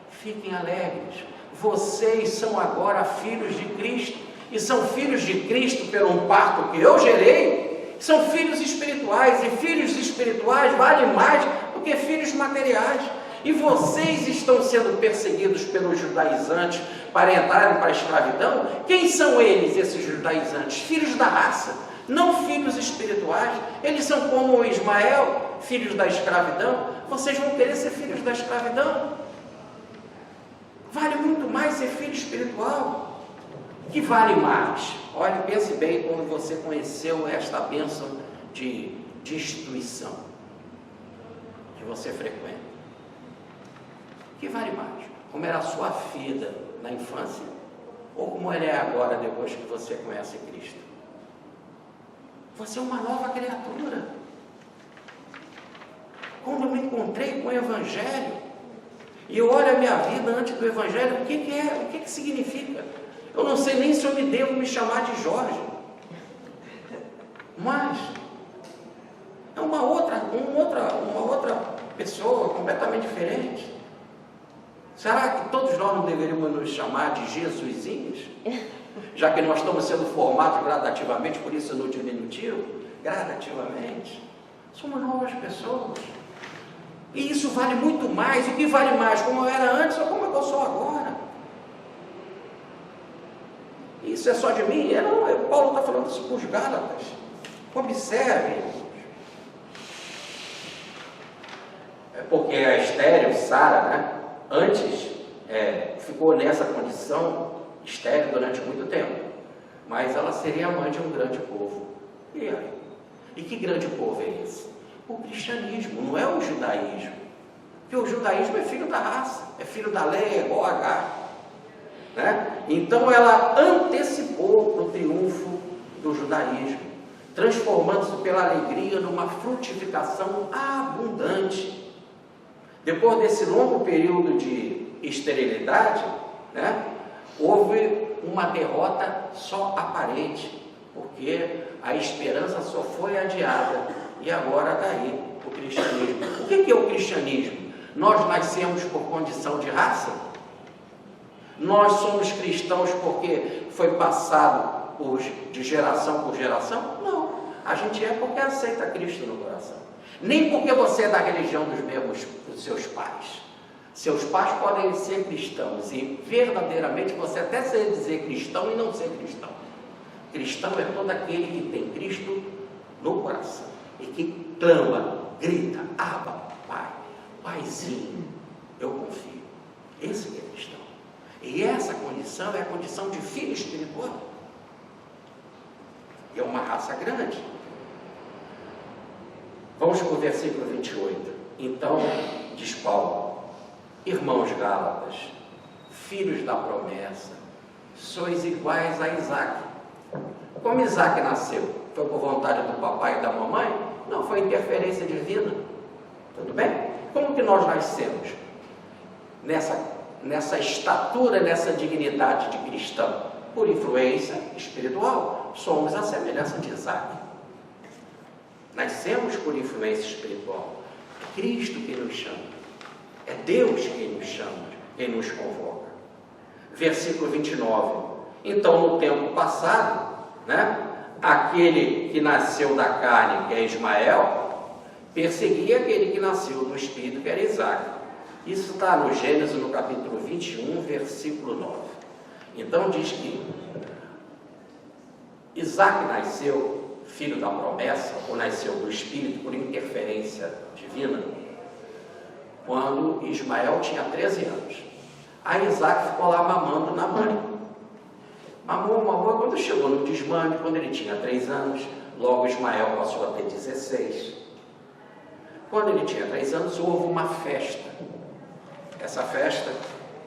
fiquem alegres, vocês são agora filhos de Cristo, e são filhos de Cristo pelo um parto que eu gerei, são filhos espirituais, e filhos espirituais valem mais do que filhos materiais, e vocês estão sendo perseguidos pelos judaizantes para entrarem para a escravidão. Quem são eles, esses judaizantes? Filhos da raça, não filhos espirituais. Eles são como Ismael, filhos da escravidão. Vocês vão querer ser filhos da escravidão? Vale muito mais ser filho espiritual. O que vale mais? Olha, pense bem quando você conheceu esta bênção de instituição que você frequenta. O que vale mais? Como era a sua vida na infância? Ou como ela é agora, depois que você conhece Cristo? Você é uma nova criatura. Quando eu me encontrei com o Evangelho, e eu olho a minha vida antes do Evangelho, o que é? O que significa? Eu não sei nem se eu me devo me chamar de Jorge. Mas é uma outra pessoa completamente diferente. Será que todos nós não deveríamos nos chamar de Jesusinhos? Já que nós estamos sendo formados gradativamente, por isso no diminutivo, gradativamente. Somos novas pessoas. E isso vale muito mais. O que vale mais? Como eu era antes ou como eu sou agora? Isso é só de mim? Não, Paulo está falando isso para os Gálatas. Observe. É porque a estéril, Sara, né? Antes ficou nessa condição estéril durante muito tempo. Mas ela seria a mãe de um grande povo. E aí? E que grande povo é esse? O cristianismo, não é o judaísmo. Porque o judaísmo é filho da raça, é filho da lei, é igual a Agar. Né? Então ela antecipou o triunfo do judaísmo, transformando-se pela alegria numa frutificação abundante. Depois desse longo período de esterilidade, né, houve uma derrota só aparente, porque a esperança só foi adiada. E agora está aí o cristianismo. O que é o cristianismo? Nós nascemos por condição de raça? Nós somos cristãos porque foi passado de geração por geração? Não. A gente é porque aceita Cristo no coração. Nem porque você é da religião dos seus pais. Seus pais podem ser cristãos e verdadeiramente você até dizer cristão e não ser cristão. Cristão é todo aquele que tem Cristo no coração e que clama, grita, Abba, Pai, Paizinho, eu confio. Esse que é cristão. E essa condição é a condição de filho espiritual. E é uma raça grande. Vamos para o versículo 28. Então, diz Paulo, irmãos Gálatas, filhos da promessa, sois iguais a Isaac. Como Isaac nasceu? Foi por vontade do papai e da mamãe? Não, foi interferência divina. Tudo bem? Como que nós nascemos? Nessa estatura, nessa dignidade de cristão? Por influência espiritual. Somos a semelhança de Isaac. Nascemos por influência espiritual. É Cristo que nos chama. É Deus quem nos chama, quem nos convoca. Versículo 29. Então, no tempo passado, aquele que nasceu da carne, que é Ismael, perseguia aquele que nasceu do Espírito, que era Isaac. Isso está no Gênesis, no capítulo 21, versículo 9. Então diz que Isaac nasceu filho da promessa, ou nasceu do Espírito por interferência divina, quando Ismael tinha 13 anos. Aí Isaac ficou lá mamando na mãe. Mamou, quando chegou no desmame, quando ele tinha 3 anos, logo Ismael passou a ter 16. Quando ele tinha 3 anos, houve uma festa. Essa festa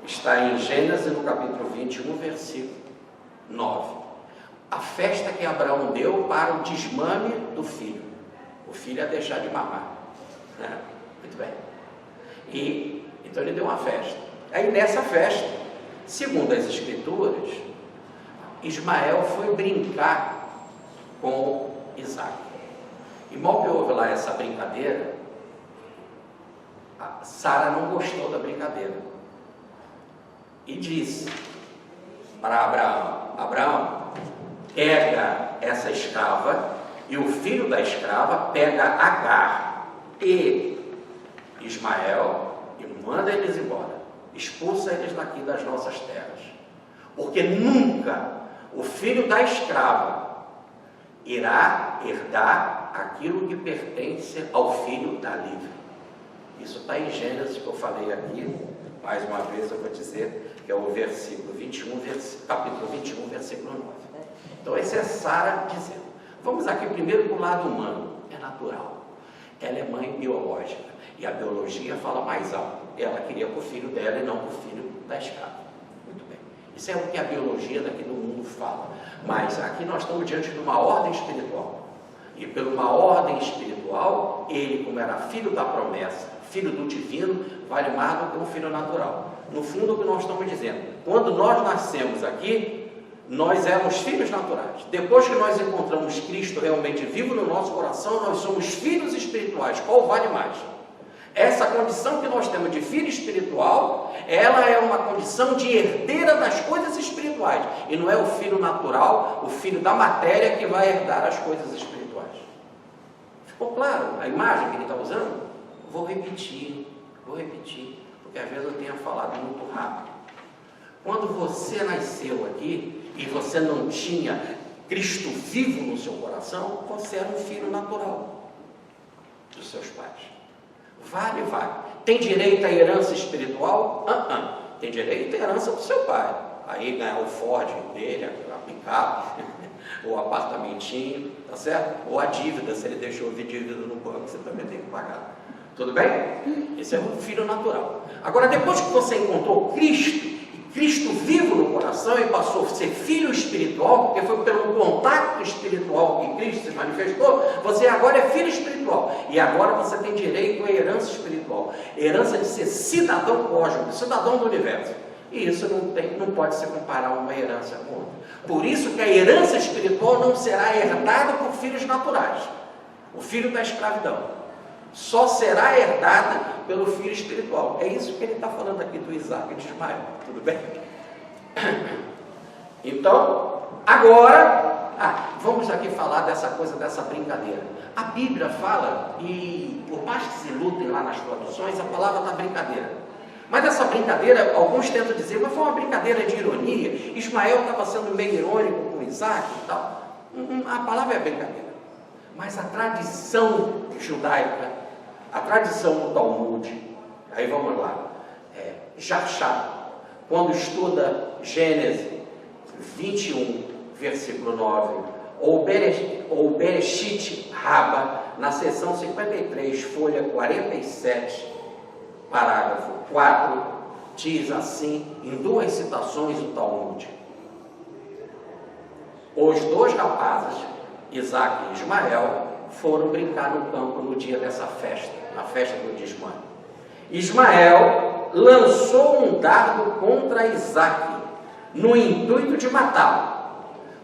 está em Gênesis, no capítulo 21, versículo 9. A festa que Abraão deu para o desmame do filho. O filho ia deixar de mamar. Muito bem. E então ele deu uma festa. Aí nessa festa, segundo as Escrituras, Ismael foi brincar com Isaac. E mal que houve lá essa brincadeira, Sara não gostou da brincadeira. E disse para Abraão, Abraão, pega essa escrava e o filho da escrava pega Agar e Ismael e manda eles embora. Expulsa eles daqui das nossas terras. Porque nunca o filho da escrava irá herdar aquilo que pertence ao filho da livre. Isso está em Gênesis, que eu falei aqui. Mais uma vez eu vou dizer que é o versículo 21, capítulo 21, versículo 9. Então essa é Sara dizendo. Vamos aqui primeiro para o lado humano. É natural. Ela é mãe biológica. E a biologia fala mais alto. Ela queria para o filho dela e não para o filho da escrava. Muito bem. Isso é o que a biologia daqui do mundo fala. Mas aqui nós estamos diante de uma ordem espiritual. E por uma ordem espiritual, ele, como era filho da promessa, filho do divino, vale mais do que um filho natural. No fundo, o que nós estamos dizendo, quando nós nascemos aqui, nós éramos filhos naturais. Depois que nós encontramos Cristo realmente vivo no nosso coração, nós somos filhos espirituais. Qual vale mais? Essa condição que nós temos de filho espiritual, ela é uma condição de herdeira das coisas espirituais. E não é o filho natural, o filho da matéria que vai herdar as coisas espirituais. Ficou claro a imagem que ele está usando? Vou repetir, porque às vezes eu tenho falado muito rápido. Quando você nasceu aqui e você não tinha Cristo vivo no seu coração, você era um filho natural dos seus pais. Vale. Tem direito à herança espiritual? Tem direito à herança do seu pai. Aí ganhar o Ford dele, a picape, o apartamentinho, tá certo? Ou a dívida, se ele deixou de dívida no banco, você também tem que pagar. Tudo bem? Esse é um filho natural. Agora, depois que você encontrou Cristo, e Cristo vivo no coração e passou a ser filho espiritual, porque foi pelo contato espiritual que Cristo se manifestou, você agora é filho espiritual. E agora você tem direito à herança espiritual. Herança de ser cidadão cósmico, cidadão do universo. E isso não pode se comparar uma herança com outra. Por isso que a herança espiritual não será herdada por filhos naturais. O filho da escravidão. só será herdada pelo filho espiritual. É isso que ele está falando aqui do Isaac e de Ismael, tudo bem? Então, agora, vamos aqui falar dessa coisa, dessa brincadeira. A Bíblia fala, e por mais que se lutem lá nas traduções, a palavra está brincadeira. Mas essa brincadeira, alguns tentam dizer, mas foi uma brincadeira de ironia. Ismael estava sendo meio irônico com Isaac e tal. A palavra é brincadeira. Mas a tradição judaica, a tradição do Talmud, aí vamos lá, Jarchá, quando estuda Gênesis 21, versículo 9, ou Bereshit Rabba, na seção 53, folha 47, parágrafo 4, diz assim, em duas citações do Talmud: os dois rapazes, Isaac e Ismael, foram brincar no campo no dia dessa festa, na festa do dia de Ismael. Ismael lançou um dardo contra Isaac, no intuito de matá-lo,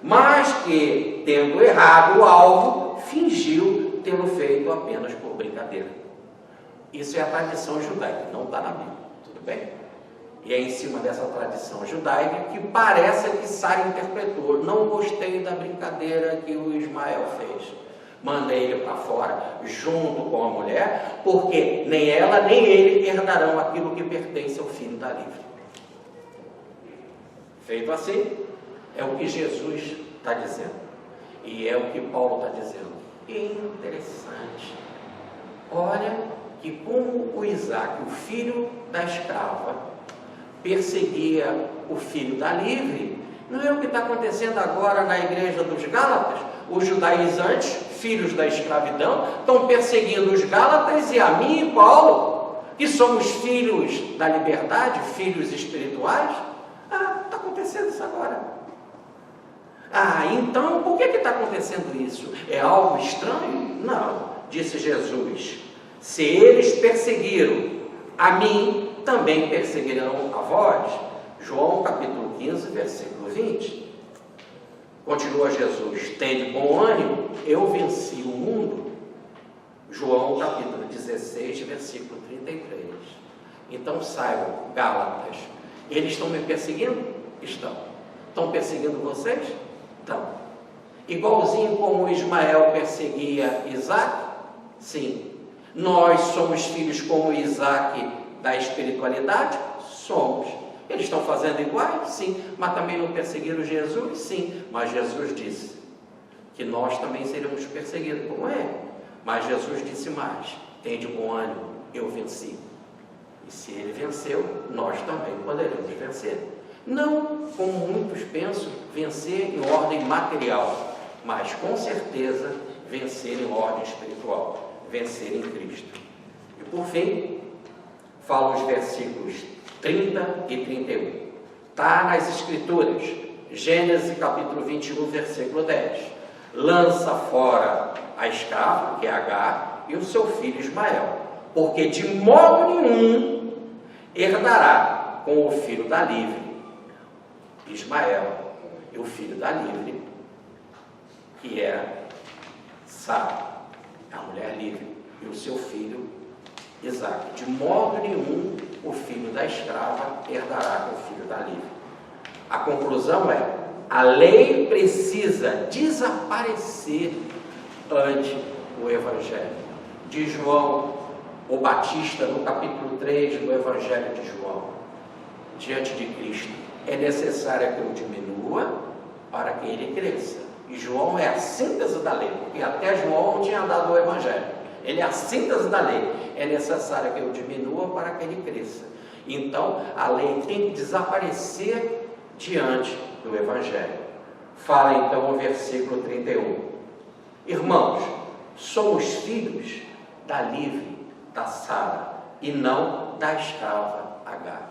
mas que, tendo errado o alvo, fingiu tê-lo feito apenas por brincadeira. Isso é a tradição judaica, não está na Bíblia, tudo bem? E é em cima dessa tradição judaica que parece que Sara interpretou: não gostei da brincadeira que o Ismael fez, mandei ele para fora junto com a mulher, porque nem ela nem ele herdarão aquilo que pertence ao filho da livre. Feito assim, é o que Jesus está dizendo, e é o que Paulo está dizendo. Interessante. Olha que como o Isaac, o filho da escrava, perseguia o filho da livre, não é o que está acontecendo agora na igreja dos Gálatas? Os judaizantes, filhos da escravidão, estão perseguindo os Gálatas e a mim e Paulo, que somos filhos da liberdade, filhos espirituais. Está acontecendo isso agora. Então por que está acontecendo isso? É algo estranho? Não, disse Jesus: se eles perseguiram a mim, também perseguirão a vós. João capítulo 15, versículo 20. Continua Jesus: tende bom ânimo, eu venci o mundo. João capítulo 16, versículo 33. Então saibam, Gálatas, eles estão me perseguindo? Estão. Estão perseguindo vocês? Estão. Igualzinho como Ismael perseguia Isaac? Sim. Nós somos filhos como Isaac da espiritualidade? Somos. Eles estão fazendo igual? Sim. Mas também não perseguiram Jesus? Sim. Mas Jesus disse que nós também seremos perseguidos como ele. Mas Jesus disse mais: tende bom ânimo, eu venci. E se ele venceu, nós também poderemos vencer. Não, como muitos pensam, vencer em ordem material, mas com certeza vencer em ordem espiritual, vencer em Cristo. E por fim, falam os versículos 30 e 31. Está nas Escrituras, Gênesis capítulo 21, versículo 10. Lança fora a escrava, que é Agar, e o seu filho Ismael, porque de modo nenhum herdará com o filho da livre, Ismael, e o filho da livre, que é Sara, a mulher livre, e o seu filho Isaac. De modo nenhum o filho da escrava herdará com o filho da livre. A conclusão é: a lei precisa desaparecer ante o Evangelho. De João o Batista, no capítulo 3 do Evangelho de João, diante de Cristo: é necessário que eu diminua para que ele cresça. E João é a síntese da lei, porque até João não tinha dado o Evangelho. Ele é a síntese da lei. É necessário que eu diminua para que ele cresça. Então, a lei tem que desaparecer diante do Evangelho. Fala então o versículo 31. Irmãos, somos filhos da livre, da Sara, e não da escrava Agar.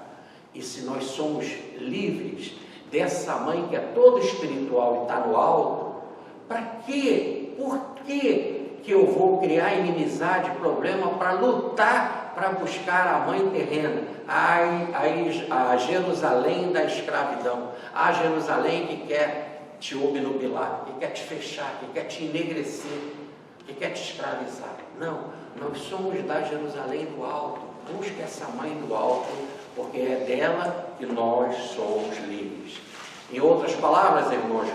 E se nós somos livres dessa mãe que é toda espiritual e está no alto, para quê? Por que eu vou criar inimizade, problema, para lutar, para buscar a mãe terrena, a Jerusalém da escravidão, a Jerusalém que quer te obnubilar, que quer te fechar, que quer te enegrecer, que quer te escravizar? Não. nós somos da Jerusalém do alto. Busca essa mãe do alto, porque é dela que nós somos livres. Em outras palavras, irmãos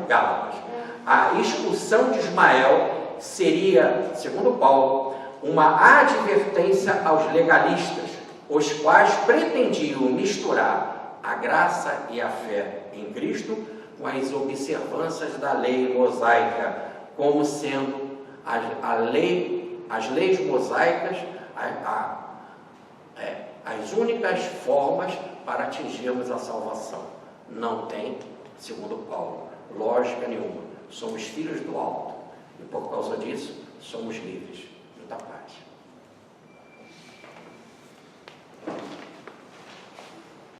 Gálatas, a expulsão de Ismael seria, segundo Paulo, uma advertência aos legalistas, os quais pretendiam misturar a graça e a fé em Cristo com as observâncias da lei mosaica, como sendo as leis mosaicas as únicas formas para atingirmos a salvação. Não tem, segundo Paulo, lógica nenhuma. Somos filhos do alto e por causa disso somos livres. Muita paz.